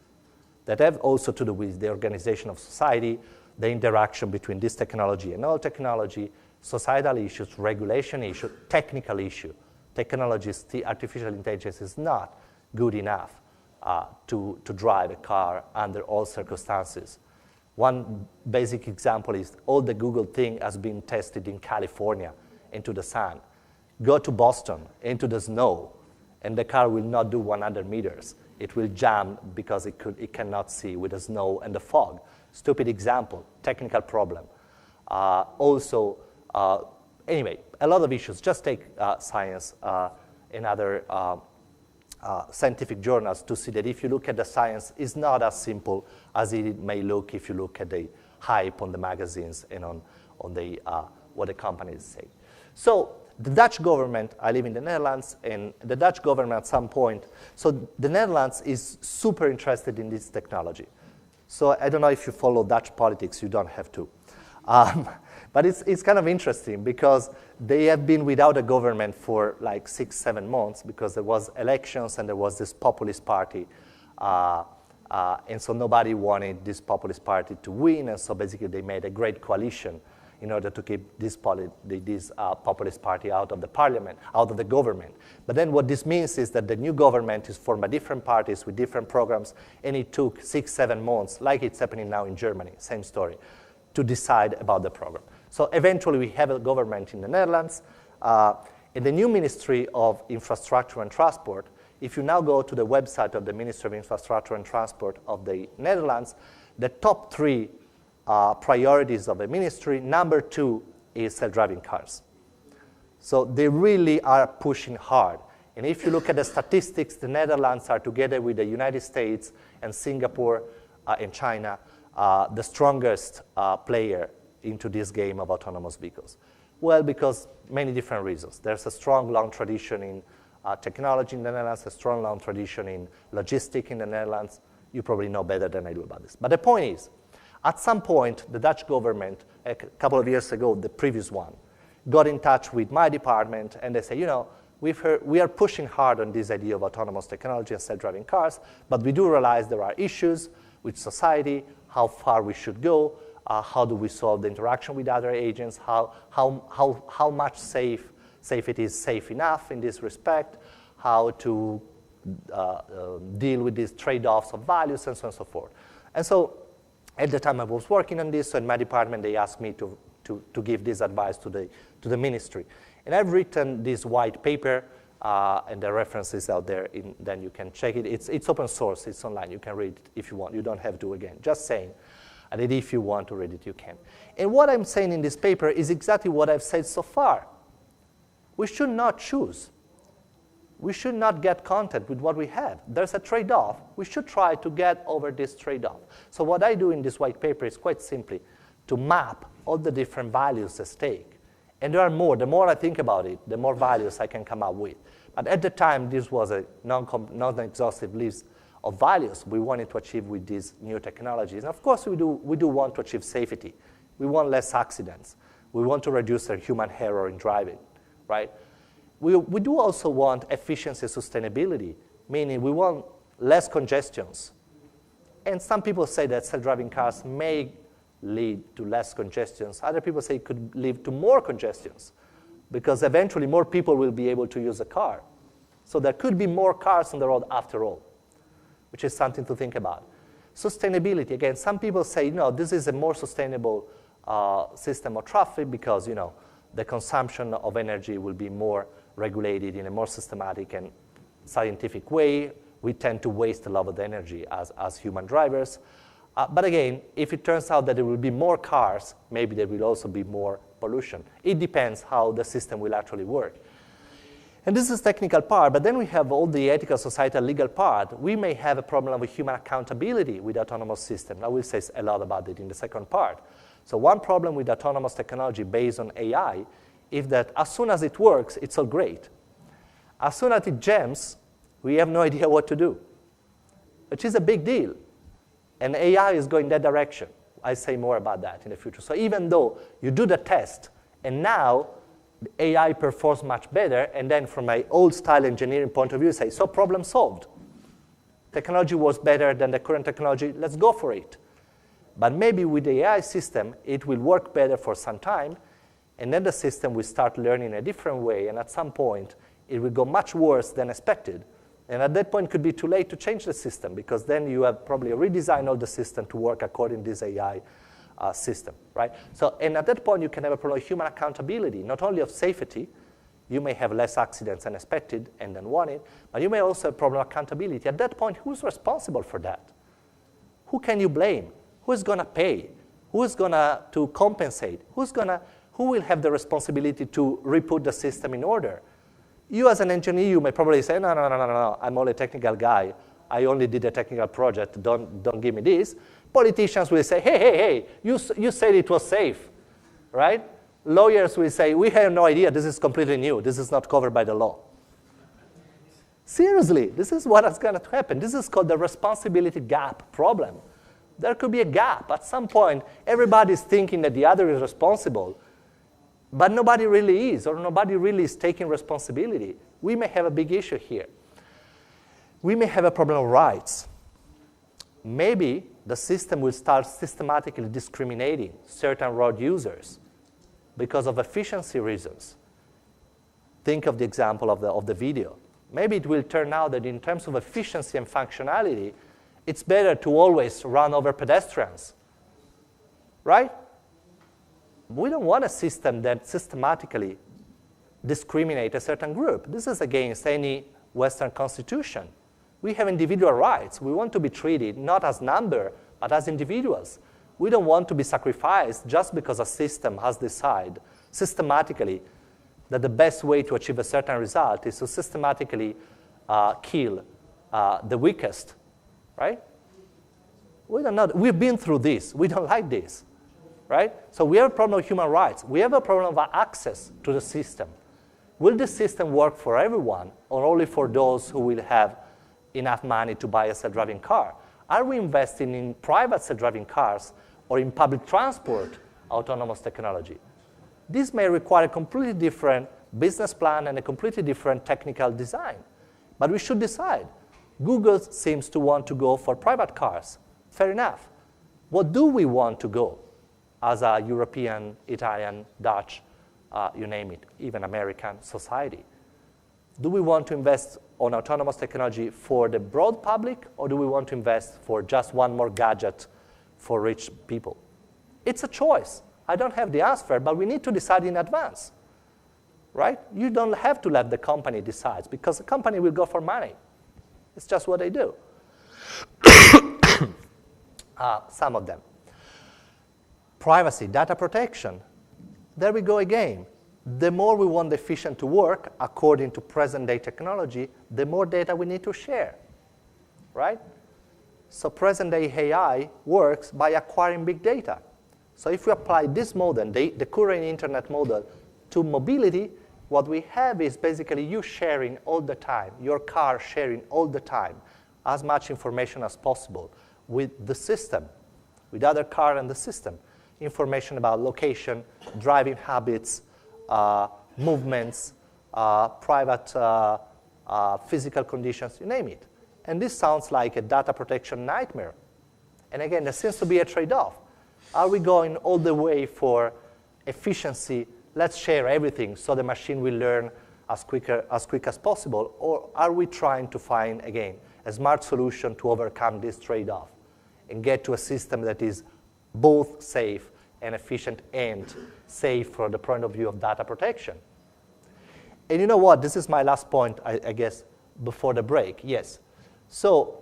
that have also to do with the organization of society, the interaction between this technology and old technology, societal issues, regulation issues, technical issue. Technologies, artificial intelligence is not good enough to drive a car under all circumstances. One basic example is all the Google thing has been tested in California into the sun. Go to Boston into the snow, and the car will not do 100 meters. It will jam because it cannot see with the snow and the fog. Stupid example, technical problem. Anyway, a lot of issues. Just take Science and other scientific journals to see that if you look at the science, it's not as simple as it may look if you look at the hype on the magazines and on what the companies say. So the Dutch government, I live in the Netherlands, and the Dutch government at some point, so the Netherlands is super interested in this technology. So I don't know if you follow Dutch politics, you don't have to. But it's kind of interesting because they have been without a government for like 6-7 months because there was elections and there was this populist party. And so nobody wanted this populist party to win, and so basically they made a great coalition in order to keep this populist party out of the parliament, out of the government. But then what this means is that the new government is formed by different parties with different programs, and it took 6-7 months, like it's happening now in Germany, same story, to decide about the program. So eventually we have a government in the Netherlands. In the new Ministry of Infrastructure and Transport, if you now go to the website of the Ministry of Infrastructure and Transport of the Netherlands, the top 3 priorities of the ministry, number 2 is self-driving cars. So they really are pushing hard. And if you look at the statistics, the Netherlands are together with the United States and Singapore and China the strongest player into this game of autonomous vehicles? Well, because many different reasons. There's a strong, long tradition in technology in the Netherlands, a strong, long tradition in logistics in the Netherlands. You probably know better than I do about this. But the point is, at some point, the Dutch government, a couple of years ago, the previous one, got in touch with my department, and they say, you know, we are pushing hard on this idea of autonomous technology and self-driving cars, but we do realize there are issues with society, how far we should go, how do we solve the interaction with other agents, how much safe it is safe enough in this respect, how to deal with these trade-offs of values, and so on and so forth. And so at the time I was working on this, so in my department they asked me to give this advice to the ministry. And I've written this white paper, and the reference is out there, then you can check it. It's open source, it's online, you can read it if you want. You don't have to again, just saying. And if you want to read it, you can. And what I'm saying in this paper is exactly what I've said so far. We should not choose. We should not get content with what we have. There's a trade-off. We should try to get over this trade-off. So what I do in this white paper is quite simply to map all the different values at stake. And there are more. The more I think about it, the more values I can come up with. But at the time, this was a non-exhaustive list of values we wanted to achieve with these new technologies. And of course, we do want to achieve safety. We want less accidents. We want to reduce the human error in driving, right? We do also want efficiency, sustainability, meaning we want less congestions. And some people say that self-driving cars may lead to less congestions. Other people say it could lead to more congestions because eventually more people will be able to use a car. So there could be more cars on the road after all, which is something to think about. Sustainability, again, some people say, no, this is a more sustainable system of traffic because, you know, the consumption of energy will be more regulated in a more systematic and scientific way. We tend to waste a lot of energy as human drivers. But again, if it turns out that there will be more cars, maybe there will also be more pollution. It depends how the system will actually work. And this is technical part, but then we have all the ethical, societal, legal part. We may have a problem with human accountability with autonomous systems. I will say a lot about it in the second part. So one problem with autonomous technology based on AI is that as soon as it works, it's all great. As soon as it jams, we have no idea what to do, which is a big deal. And AI is going that direction. I say more about that in the future. So even though you do the test, and now AI performs much better, and then from my old-style engineering point of view, say, so problem solved. Technology was better than the current technology, let's go for it. But maybe with the AI system, it will work better for some time, and then the system will start learning a different way, and at some point, it will go much worse than expected. And at that point, it could be too late to change the system, because then you have probably redesigned all the system to work according to this AI system, right? So, and at that point, you can have a problem of human accountability, not only of safety. You may have less accidents than expected and than wanted, but you may also have a problem of accountability. At that point, who's responsible for that? Who can you blame? Who's going to pay? Who's going to compensate? Who will have the responsibility to re-put the system in order? You as an engineer, you may probably say, no, I'm only a technical guy. I only did a technical project. Don't give me this. Politicians will say, hey, you said it was safe, right? Lawyers will say, we have no idea. This is completely new. This is not covered by the law. Seriously, this is what is going to happen. This is called the responsibility gap problem. There could be a gap. At some point, everybody's thinking that the other is responsible, but nobody really is, or nobody really is taking responsibility. We may have a big issue here. We may have a problem of rights. Maybe the system will start systematically discriminating certain road users because of efficiency reasons. Think of the example of the video. Maybe it will turn out that in terms of efficiency and functionality, it's better to always run over pedestrians, right? We don't want a system that systematically discriminates a certain group. This is against any Western constitution. We have individual rights. We want to be treated not as number, but as individuals. We don't want to be sacrificed just because a system has decided systematically that the best way to achieve a certain result is to systematically kill the weakest, right? We don't know. We've been through this. We don't like this, right? So we have a problem of human rights. We have a problem of access to the system. Will the system work for everyone or only for those who will have enough money to buy a self-driving car? Are we investing in private self-driving cars or in public transport autonomous technology? This may require a completely different business plan and a completely different technical design. But we should decide. Google seems to want to go for private cars. Fair enough. What do we want to go as a European, Italian, Dutch, you name it, even American society? Do we want to invest on autonomous technology for the broad public, or do we want to invest for just one more gadget for rich people? It's a choice. I don't have the answer, but we need to decide in advance, right? You don't have to let the company decide, because the company will go for money. It's just what they do. Some of them. Privacy, data protection. There we go again. The more we want the efficient to work, according to present-day technology, the more data we need to share, right? So present-day AI works by acquiring big data. So if we apply this model, the current internet model, to mobility, what we have is basically you sharing all the time, your car sharing all the time, as much information as possible with the system, with other car and the system. Information about location, driving habits, movements, private physical conditions, you name it. And this sounds like a data protection nightmare. And again, there seems to be a trade-off. Are we going all the way for efficiency? Let's share everything so the machine will learn as quick as possible. Or are we trying to find, again, a smart solution to overcome this trade-off and get to a system that is both safe and efficient and safe from the point of view of data protection? And you know what? This is my last point, I guess, before the break. Yes. So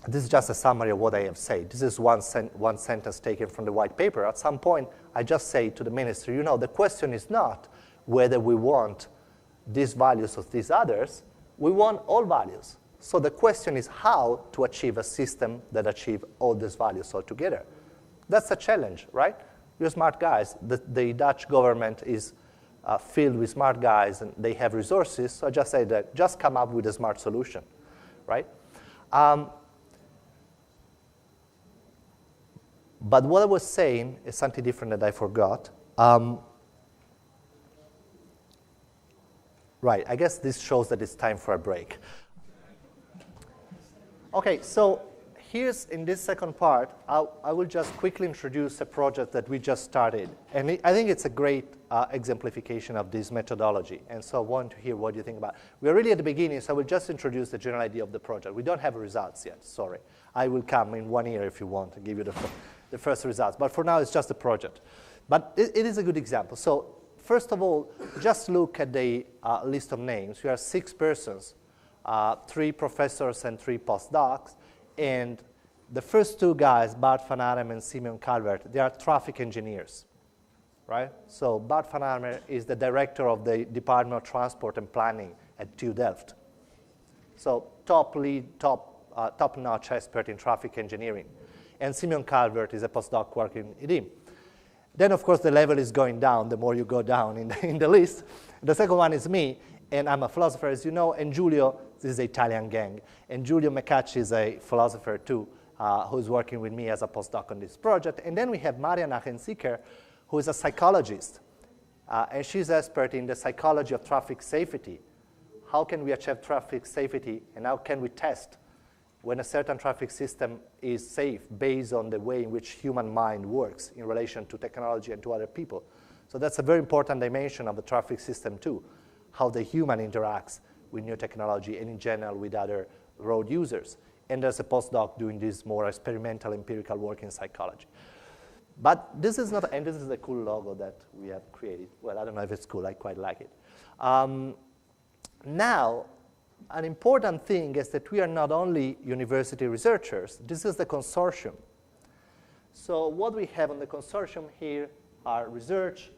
this is just a summary of what I have said. This is one sentence taken from the white paper. At some point, I just say to the ministry, you know, the question is not whether we want these values or these others. We want all values. So the question is how to achieve a system that achieves all these values altogether. That's a challenge, right? You're smart guys. The Dutch government is filled with smart guys, and they have resources. So I just say that just come up with a smart solution, right? But what I was saying is something different that I forgot. Right, I guess this shows that it's time for a break. Okay, so here's, in this second part, I will just quickly introduce a project that we just started. And I think it's a great exemplification of this methodology. And so I want to hear what you think about it. We're really at the beginning, so I will just introduce the general idea of the project. We don't have results yet, sorry. I will come in 1 year if you want to give you the first results. But for now, it's just a project. But it is a good example. So first of all, just look at the list of names. We are 6 persons, 3 professors and 3 postdocs. And the first 2 guys, Bart van Arem and Simeon Calvert, they are traffic engineers, right? So Bart van Arem is the director of the Department of Transport and Planning at TU Delft. So top-notch expert in traffic engineering. And Simeon Calvert is a postdoc working in him. Then, of course, the level is going down the more you go down in the list. The second one is me, and I'm a philosopher, as you know, and Giulio, this is an Italian gang, and Giulio Mecacci is a philosopher, too, who's working with me as a postdoc on this project. And then we have Maria Nachenziker, who is a psychologist, and she's an expert in the psychology of traffic safety. How can we achieve traffic safety, and how can we test when a certain traffic system is safe based on the way in which human mind works in relation to technology and to other people? So that's a very important dimension of the traffic system too, how the human interacts with new technology and in general with other road users. And there's a postdoc doing this more experimental, empirical work in psychology. But this is not, and this is the cool logo that we have created. Well, I don't know if it's cool, I quite like it. Now, an important thing is that we are not only university researchers, this is the consortium. So what we have on the consortium here are research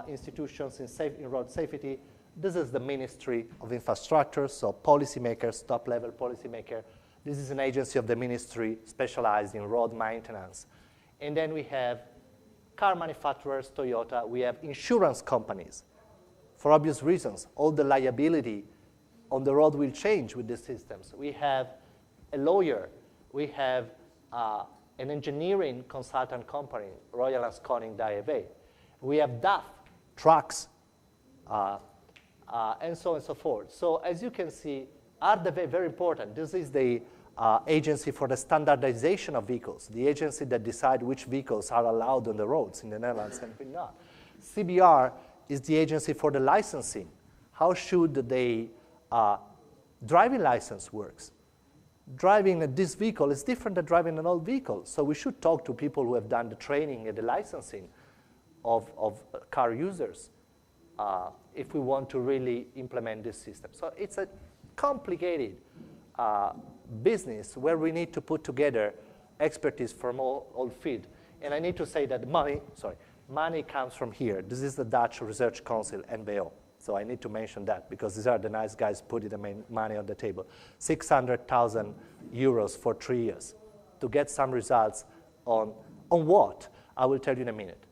institutions in road safety. This is the Ministry of Infrastructure, so policymakers, top-level policymaker. This is an agency of the ministry specialized in road maintenance. And then we have car manufacturers, Toyota. We have insurance companies. For obvious reasons, all the liability on the road will change with these systems. We have a lawyer. We have an engineering consultant company, Royal Asconic DAV. We have DAF, trucks, and so on and so forth. So as you can see, RDV, very important. This is the agency for the standardization of vehicles, the agency that decides which vehicles are allowed on the roads in the Netherlands and which not. CBR is the agency for the licensing. How should the driving license works? Driving this vehicle is different than driving an old vehicle. So we should talk to people who have done the training and the licensing of car users if we want to really implement this system. So it's a complicated business where we need to put together expertise from all fields. And I need to say that money comes from here. This is the Dutch Research Council, NWO. So I need to mention that because these are the nice guys putting the money on the table. 600,000 euros for 3 years to get some results on what? I will tell you in a minute.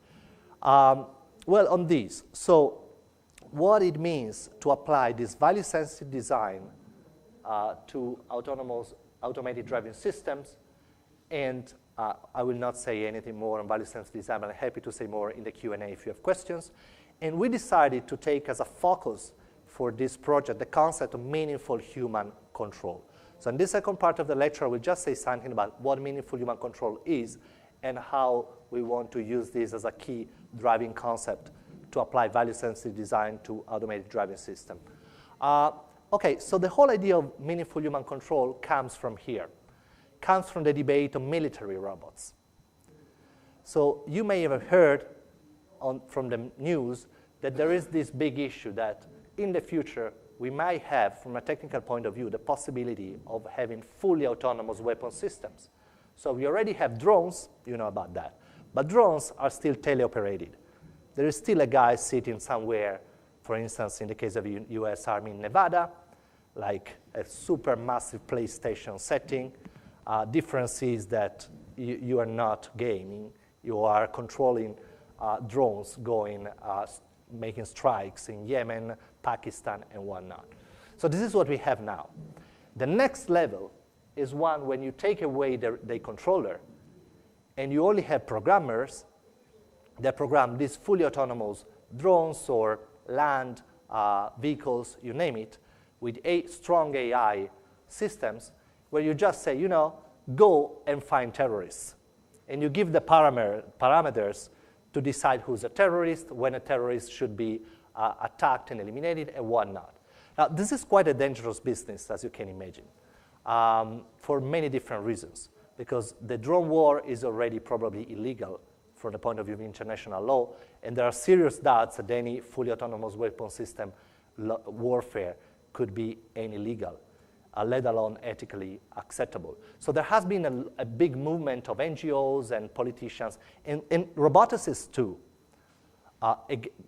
Well, on these. So what it means to apply this value-sensitive design to automated driving systems. And I will not say anything more on value-sensitive design, but I'm happy to say more in the Q&A if you have questions. And we decided to take as a focus for this project the concept of meaningful human control. So in this second part of the lecture, I will just say something about what meaningful human control is and how we want to use this as a key driving concept to apply value-sensitive design to automated driving system. Okay, so the whole idea of meaningful human control comes from here, comes from the debate on military robots. So you may have heard from the news that there is this big issue that in the future we might have, from a technical point of view, the possibility of having fully autonomous weapon systems. So we already have drones, you know about that, but drones are still teleoperated. There is still a guy sitting somewhere, for instance, in the case of the US Army in Nevada, like a super massive PlayStation setting. Difference is that you are not gaming, you are controlling drones going, making strikes in Yemen, Pakistan, and whatnot. So this is what we have now. The next level is one when you take away the controller and you only have programmers that program these fully autonomous drones or land vehicles, you name it, with strong AI systems where you just say, go and find terrorists. And you give the parameters to decide who's a terrorist, when a terrorist should be attacked and eliminated, and whatnot. Now, this is quite a dangerous business, as you can imagine, for many different reasons, because the drone war is already probably illegal from the point of view of international law, and there are serious doubts that any fully autonomous weapon system warfare could be illegal, let alone ethically acceptable. So there has been a big movement of NGOs and politicians, and roboticists too,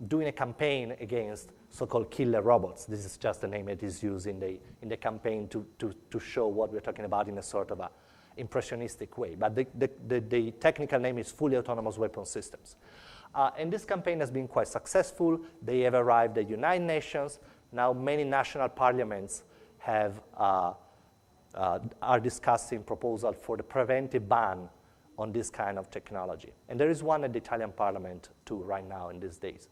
doing a campaign against so-called killer robots. This is just the name that is used in the campaign to show what we're talking about in a sort of a impressionistic way. But the technical name is fully autonomous weapon systems. And this campaign has been quite successful. They have arrived at the United Nations. Now many national parliaments are discussing proposal for the preventive ban on this kind of technology. And there is one at the Italian parliament too right now in these days.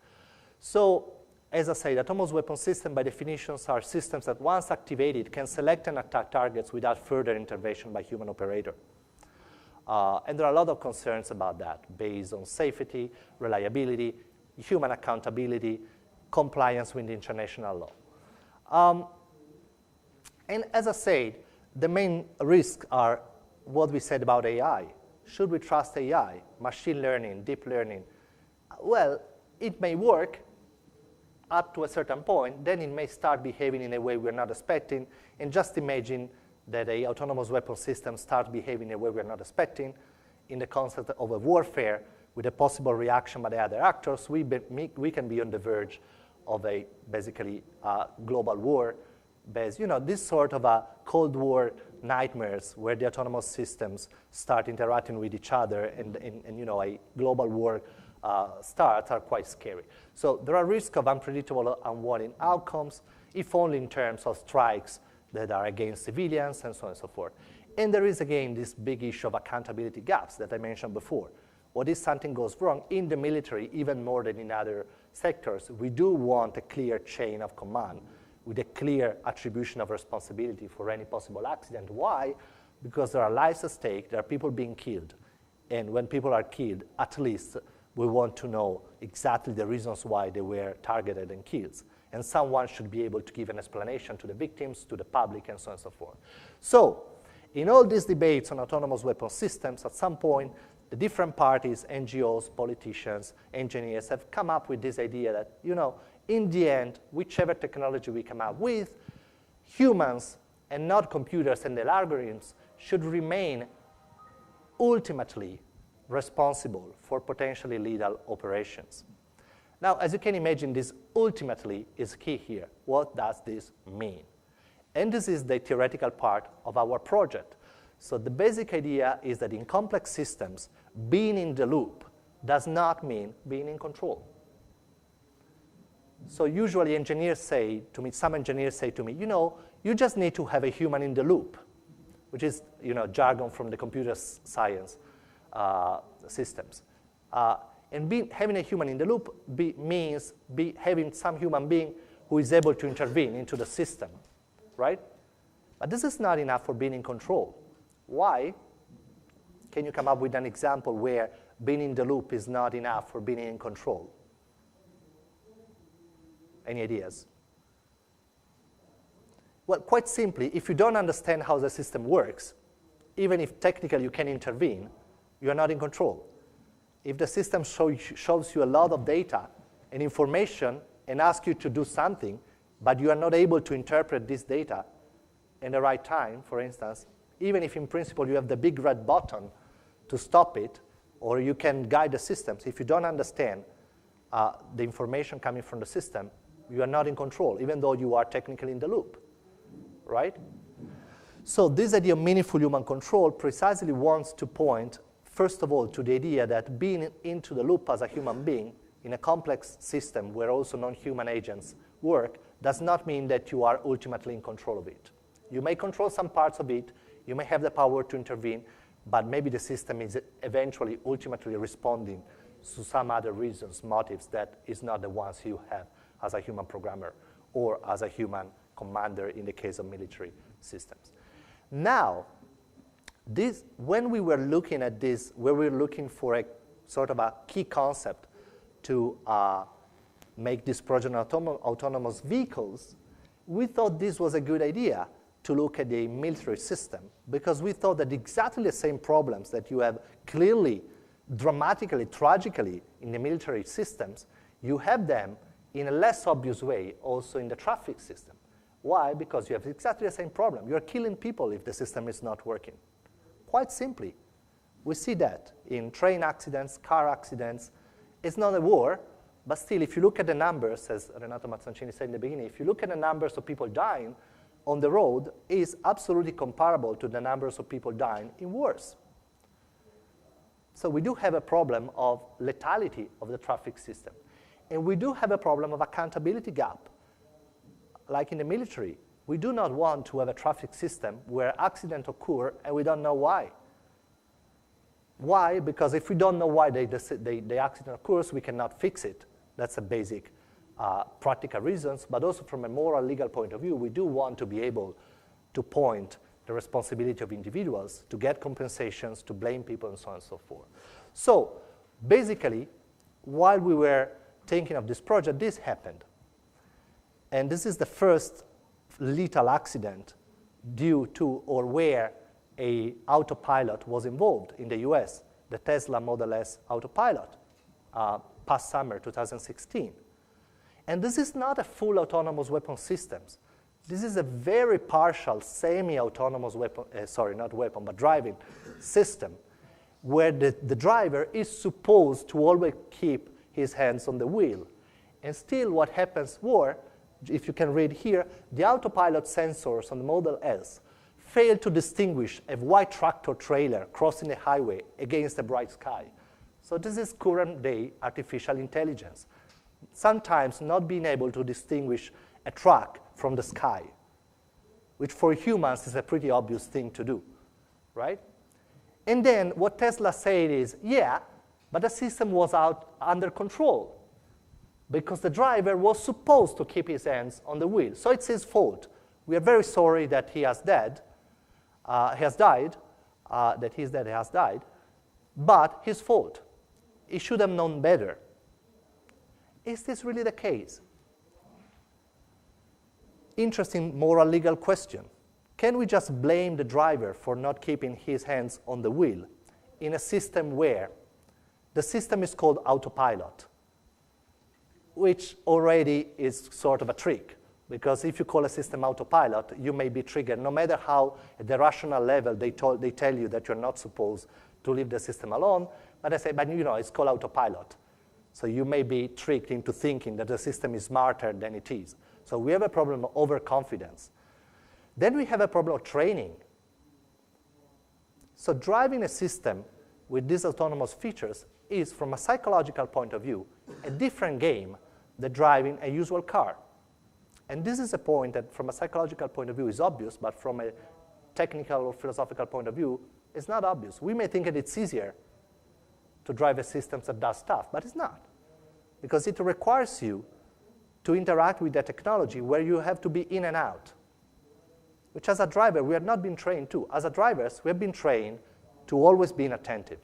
So as I say, autonomous weapon systems by definition are systems that once activated can select and attack targets without further intervention by human operator. And there are a lot of concerns about that based on safety, reliability, human accountability, compliance with international law. And as I said, the main risks are what we said about AI. Should we trust AI, machine learning, deep learning? Well, it may work up to a certain point, then it may start behaving in a way we're not expecting, and just imagine that an autonomous weapon system starts behaving in a way we're not expecting. In the concept of a warfare with a possible reaction by the other actors, we can be on the verge of a basically global war based, this sort of a Cold War nightmares where the autonomous systems start interacting with each other and a global war starts are quite scary. So there are risks of unpredictable, unwanted outcomes, if only in terms of strikes that are against civilians and so on and so forth. And there is, again, this big issue of accountability gaps that I mentioned before. What if something goes wrong in the military, even more than in other sectors? We do want a clear chain of command with a clear attribution of responsibility for any possible accident. Why? Because there are lives at stake, there are people being killed. And when people are killed, at least we want to know exactly the reasons why they were targeted and killed. And someone should be able to give an explanation to the victims, to the public, and so on and so forth. So, in all these debates on autonomous weapon systems, at some point, the different parties, NGOs, politicians, engineers have come up with this idea that, in the end, whichever technology we come up with, humans and not computers and their algorithms should remain ultimately responsible for potentially lethal operations. Now, as you can imagine, this ultimately is key here. What does this mean? And this is the theoretical part of our project. So the basic idea is that in complex systems, being in the loop does not mean being in control. So usually engineers say to me, some engineers say to me, you just need to have a human in the loop, which is jargon from the computer science systems. And having a human in the loop means having some human being who is able to intervene into the system, right? But this is not enough for being in control. Why? Can you come up with an example where being in the loop is not enough for being in control? Any ideas? Well, quite simply, if you don't understand how the system works, even if technically you can intervene, you are not in control. If the system shows you a lot of data and information and asks you to do something, but you are not able to interpret this data in the right time, for instance, even if in principle you have the big red button to stop it, or you can guide the systems, if you don't understand the information coming from the system, you are not in control, even though you are technically in the loop, right? So this idea of meaningful human control precisely wants to point, first of all, to the idea that being into the loop as a human being in a complex system where also non-human agents work does not mean that you are ultimately in control of it. You may control some parts of it, you may have the power to intervene, but maybe the system is eventually ultimately responding to some other reasons, motives that is not the ones you have as a human programmer or as a human commander in the case of military systems. Now, when we were looking at this, we were looking for a sort of a key concept to make this project autonomous vehicles, we thought this was a good idea to look at the military system, because we thought that exactly the same problems that you have clearly, dramatically, tragically in the military systems, you have them in a less obvious way also in the traffic system. Why? Because you have exactly the same problem. You're killing people if the system is not working. Quite simply. We see that in train accidents, car accidents. It's not a war, but still, if you look at the numbers, as Renato Mazzoncini said in the beginning, if you look at the numbers of people dying on the road, is absolutely comparable to the numbers of people dying in wars. So we do have a problem of lethality of the traffic system. And we do have a problem of accountability gap. Like in the military, we do not want to have a traffic system where accidents occur and we don't know why. Why? Because if we don't know why the accident occurs, we cannot fix it. That's a basic practical reasons, but also from a moral legal point of view, we do want to be able to point the responsibility of individuals to get compensations, to blame people, and so on and so forth. So basically, while we were thinking of this project, this happened. And this is the first lethal accident due to or where an autopilot was involved in the US, the Tesla Model S autopilot, past summer 2016. And this is not a full autonomous weapon system. This is a very partial semi-autonomous weapon, driving system where the driver is supposed to always keep his hands on the wheel. And still what happens were, if you can read here, the autopilot sensors on the Model S fail to distinguish a white tractor trailer crossing the highway against a bright sky. So this is current day artificial intelligence. Sometimes not being able to distinguish a truck from the sky, which for humans is a pretty obvious thing to do, right? And then what Tesla said is, yeah, but the system was under control because the driver was supposed to keep his hands on the wheel. So it's his fault. We are very sorry that he has died, but his fault. He should have known better. Is this really the case? Interesting moral legal question. Can we just blame the driver for not keeping his hands on the wheel in a system where the system is called autopilot, which already is sort of a trick? Because if you call a system autopilot, you may be triggered, no matter how at the rational level they tell you that you're not supposed to leave the system alone, but I say, but you know, it's called autopilot. So you may be tricked into thinking that the system is smarter than it is. So we have a problem of overconfidence. Then we have a problem of training. So driving a system with these autonomous features is, from a psychological point of view, a different game than driving a usual car. And this is a point that, from a psychological point of view, is obvious, but from a technical or philosophical point of view, it's not obvious. We may think that it's easier to drive a system that does stuff, but it's not, because it requires you to interact with the technology where you have to be in and out, which as a driver, we have not been trained to. As a drivers, we have been trained to always be inattentive.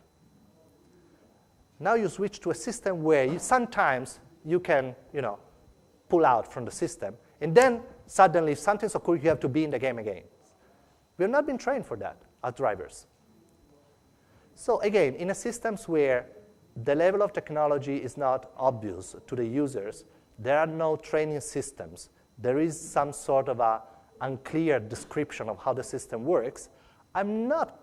Now you switch to a system where sometimes you can, pull out from the system, and then suddenly if something's occurring, you have to be in the game again. We have not been trained for that as drivers. So again, in a systems where the level of technology is not obvious to the users, there are no training systems, there is some sort of a unclear description of how the system works, I'm not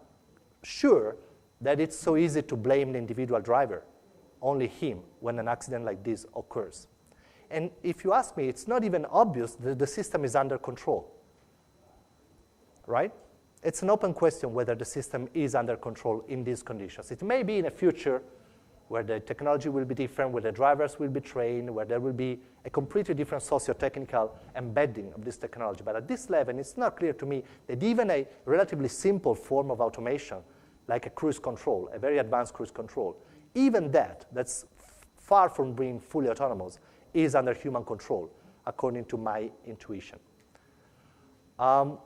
sure that it's so easy to blame the individual driver, only him, when an accident like this occurs. And if you ask me, it's not even obvious that the system is under control, right? It's an open question whether the system is under control in these conditions. It may be in a future where the technology will be different, where the drivers will be trained, where there will be a completely different socio-technical embedding of this technology. But at this level, it's not clear to me that even a relatively simple form of automation, like a cruise control, a very advanced cruise control, even that's far from being fully autonomous, is under human control, according to my intuition. And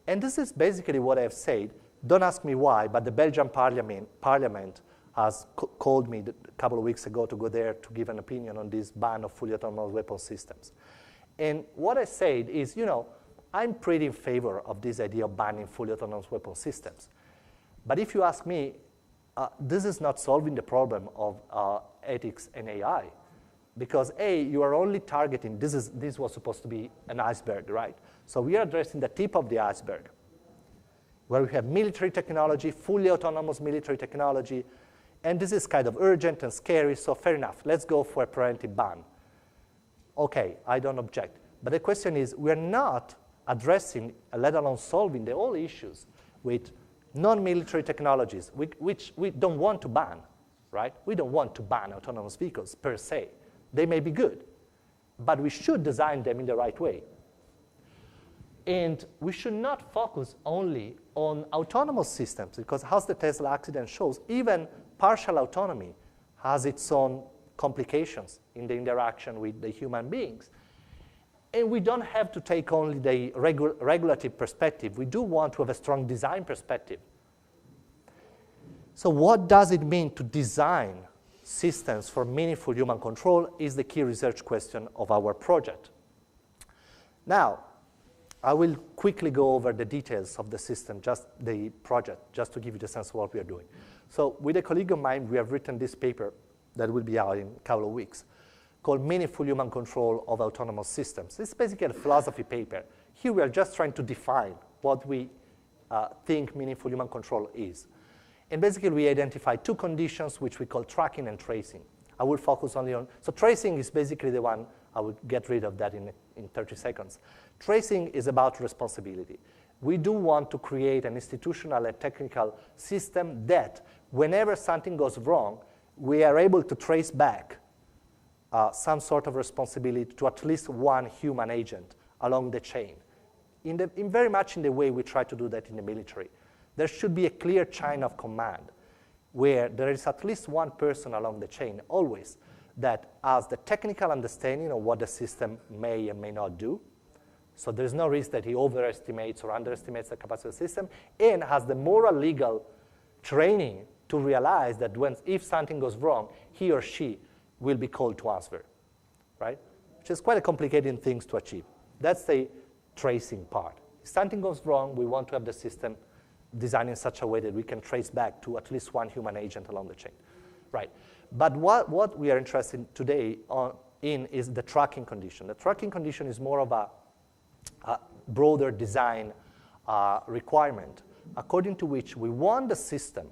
this is basically what I have said. Don't ask me why, but the Belgian parliament has called me a couple of weeks ago to go there to give an opinion on this ban of fully autonomous weapon systems. And what I said is, I'm pretty in favor of this idea of banning fully autonomous weapon systems. But if you ask me, this is not solving the problem of ethics and AI. Because A, you are only targeting, this was supposed to be an iceberg, right? So we are addressing the tip of the iceberg, where we have military technology, fully autonomous military technology, and this is kind of urgent and scary, so fair enough. Let's go for a preventive ban. Okay, I don't object. But the question is, we're not addressing, let alone solving, the whole issues with non-military technologies, which we don't want to ban, right? We don't want to ban autonomous vehicles per se. They may be good, but we should design them in the right way. And we should not focus only on autonomous systems, because as the Tesla accident shows, even partial autonomy has its own complications in the interaction with the human beings. And we don't have to take only the regulative perspective. We do want to have a strong design perspective. So what does it mean to design systems for meaningful human control is the key research question of our project. Now, I will quickly go over the details of the system, just the project, just to give you the sense of what we are doing. So with a colleague of mine, we have written this paper that will be out in a couple of weeks called Meaningful Human Control of Autonomous Systems. It's basically a philosophy paper. Here we are just trying to define what we think meaningful human control is. And basically, we identify two conditions which we call tracking and tracing. I will focus only on, so tracing is basically the one, I will get rid of that in 30 seconds. Tracing is about responsibility. we do want to create an institutional and technical system that whenever something goes wrong, we are able to trace back some sort of responsibility to at least one human agent along the chain. In very much in the way we try to do that in the military. There should be a clear chain of command where there is at least one person along the chain always that has the technical understanding of what the system may and may not do. So there's no risk that he overestimates or underestimates the capacity of the system, and has the moral legal training to realize that if something goes wrong, he or she will be called to answer, right? Which is quite a complicated thing to achieve. That's the tracing part. If something goes wrong, we want to have the system designed in such a way that we can trace back to at least one human agent along the chain, right? But what we are interested today in is the tracking condition. The tracking condition is more of a broader design requirement, according to which we want the system,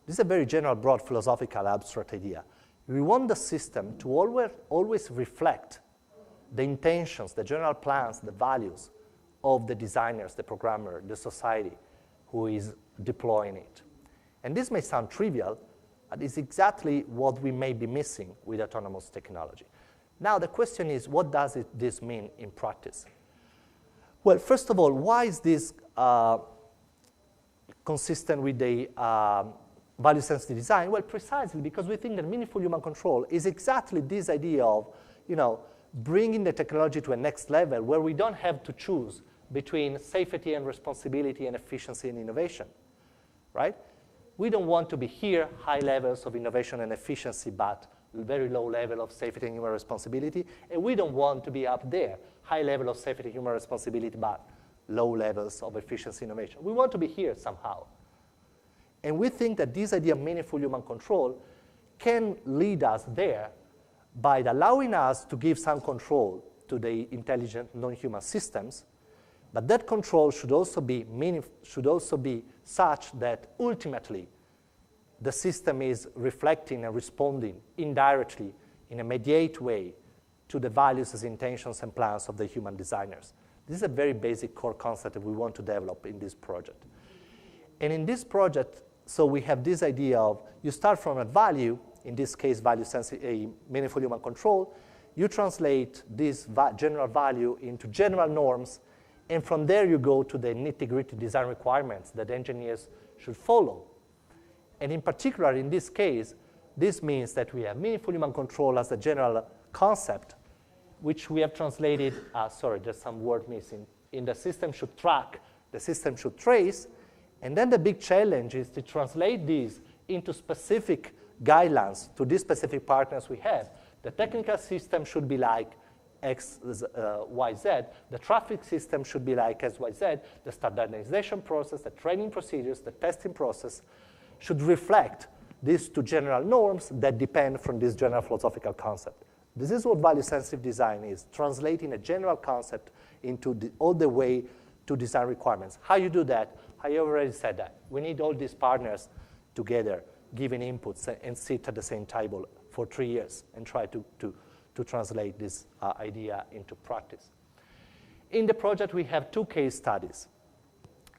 this is a very general, broad, philosophical, abstract idea. We want the system to always reflect the intentions, the general plans, the values of the designers, the programmer, the society who is deploying it. And this may sound trivial, but it's exactly what we may be missing with autonomous technology. Now the question is, what does this mean in practice? Well, first of all, why is this consistent with the value-sensitive design? Well, precisely because we think that meaningful human control is exactly this idea of, bringing the technology to a next level where we don't have to choose between safety and responsibility and efficiency and innovation, right? We don't want to be here, high levels of innovation and efficiency, but very low level of safety and human responsibility. And we don't want to be up there, high level of safety and human responsibility, but low levels of efficiency and innovation. We want to be here somehow. And we think that this idea of meaningful human control can lead us there by allowing us to give some control to the intelligent non-human systems, but that control should also be such that ultimately the system is reflecting and responding indirectly in a mediate way to the values, intentions, and plans of the human designers. This is a very basic core concept that we want to develop in this project. And in this project, so we have this idea of you start from a value, in this case, value-sensitive, meaningful human control. You translate this general value into general norms, and from there you go to the nitty-gritty design requirements that engineers should follow. And in particular, in this case, this means that we have meaningful human control as a general concept, which we have translated, sorry, there's some word missing, in the system should track, the system should trace, and then the big challenge is to translate these into specific guidelines to these specific partners we have. The technical system should be like X, Y, Z. The traffic system should be like X, Y, Z. The standardization process, the training procedures, the testing process should reflect these two general norms that depend from this general philosophical concept. This is what value-sensitive design is, translating a general concept into all the way to design requirements. How you do that? I already said that. We need all these partners together giving inputs and sit at the same table for 3 years and try to translate this idea into practice. In the project, we have 2 case studies.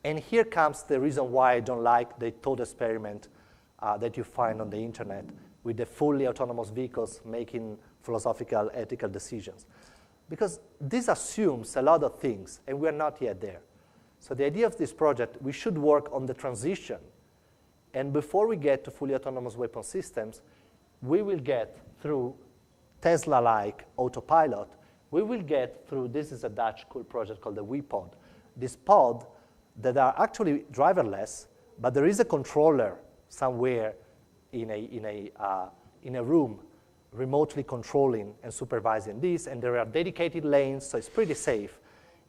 And here comes the reason why I don't like the thought experiment that you find on the internet with the fully autonomous vehicles making philosophical, ethical decisions. Because this assumes a lot of things, and we're not yet there. So the idea of this project, we should work on the transition. And before we get to fully autonomous weapon systems, we will get through Tesla-like autopilot, we will get through, this is a Dutch cool project called the WePod. This pod that are actually driverless, but there is a controller somewhere in a room remotely controlling and supervising this, and there are dedicated lanes, so it's pretty safe.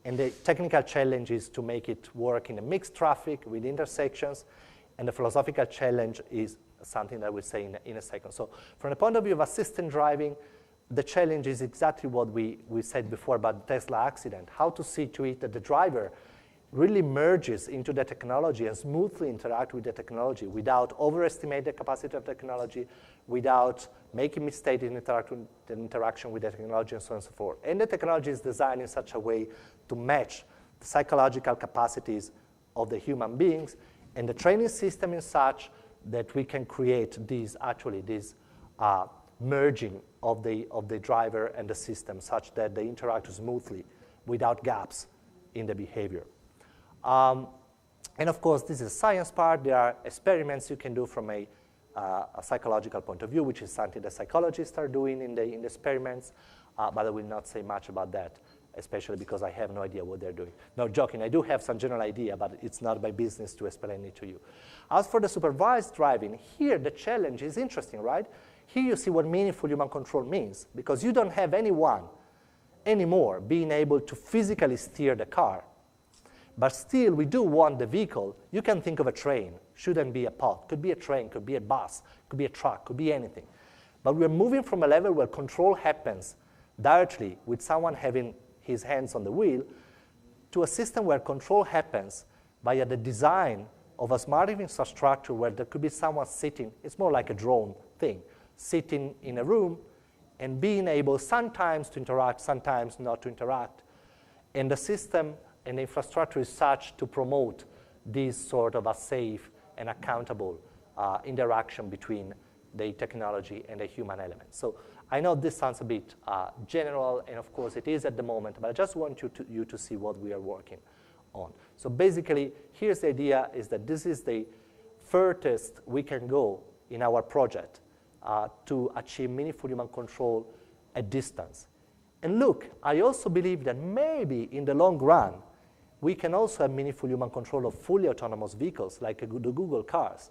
And the technical challenge is to make it work in a mixed traffic with intersections, and the philosophical challenge is something that we'll say in a second. So from the point of view of assistant driving, the challenge is exactly what we said before about the Tesla accident, how to see to it that the driver really merges into the technology and smoothly interact with the technology without overestimating the capacity of technology, without making mistakes in interaction with the technology, and so on and so forth. And the technology is designed in such a way to match the psychological capacities of the human beings, and the training system is such that we can create this merging of the driver and the system such that they interact smoothly without gaps in the behavior. And of course, this is the science part. There are experiments you can do from a psychological point of view, which is something that psychologists are doing in the experiments, but I will not say much about that, especially because I have no idea what they're doing. No, joking, I do have some general idea, but it's not my business to explain it to you. As for the supervised driving, here the challenge is interesting, right? Here you see what meaningful human control means, because you don't have anyone anymore being able to physically steer the car. But still, we do want the vehicle. You can think of a train. Shouldn't be a pod. Could be a train, could be a bus, could be a truck, could be anything. But we're moving from a level where control happens directly with someone having his hands on the wheel to a system where control happens via the design of a smart infrastructure where there could be someone sitting. It's more like a drone thing, sitting in a room and being able sometimes to interact, sometimes not to interact. And the system and the infrastructure is such to promote this sort of a safe and accountable interaction between the technology and the human element. So I know this sounds a bit general, and of course it is at the moment, but I just want you to see what we are working on. So basically, here's the idea, is that this is the furthest we can go in our project to achieve meaningful human control at distance. And look, I also believe that maybe in the long run, we can also have meaningful human control of fully autonomous vehicles, like the Google cars.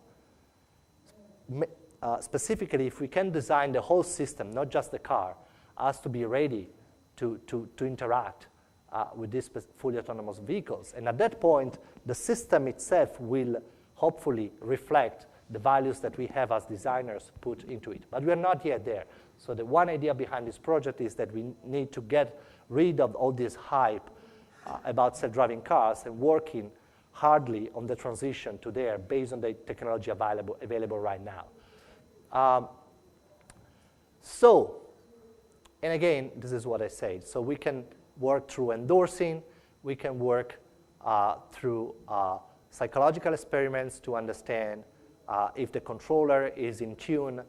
Specifically, if we can design the whole system, not just the car, as to be ready to interact with these fully autonomous vehicles. And at that point, the system itself will hopefully reflect the values that we have as designers put into it. But we are not yet there. So the one idea behind this project is that we need to get rid of all this hype about self-driving cars and working hardly on the transition to there based on the technology available right now. And again, this is what I said. So we can work through endorsing. We can work through psychological experiments to understand if the controller is in tune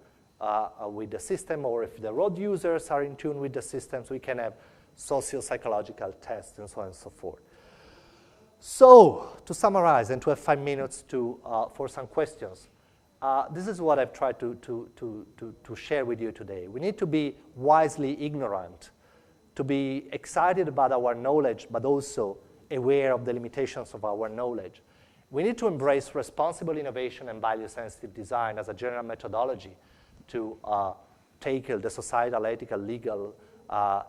with the system, or if the road users are in tune with the system. So we can have socio-psychological tests and so on and so forth. So to summarize and to have 5 minutes for some questions, this is what I've tried to share with you today. We need to be wisely ignorant, to be excited about our knowledge, but also aware of the limitations of our knowledge. We need to embrace responsible innovation and value-sensitive design as a general methodology to tackle the societal, ethical, legal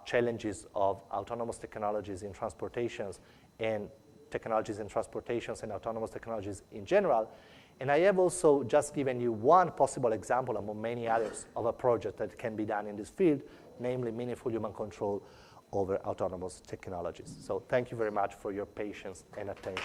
challenges of autonomous technologies in transportations and technologies in transportations and autonomous technologies in general. And I have also just given you one possible example among many others of a project that can be done in this field, namely meaningful human control over autonomous technologies. So thank you very much for your patience and attention.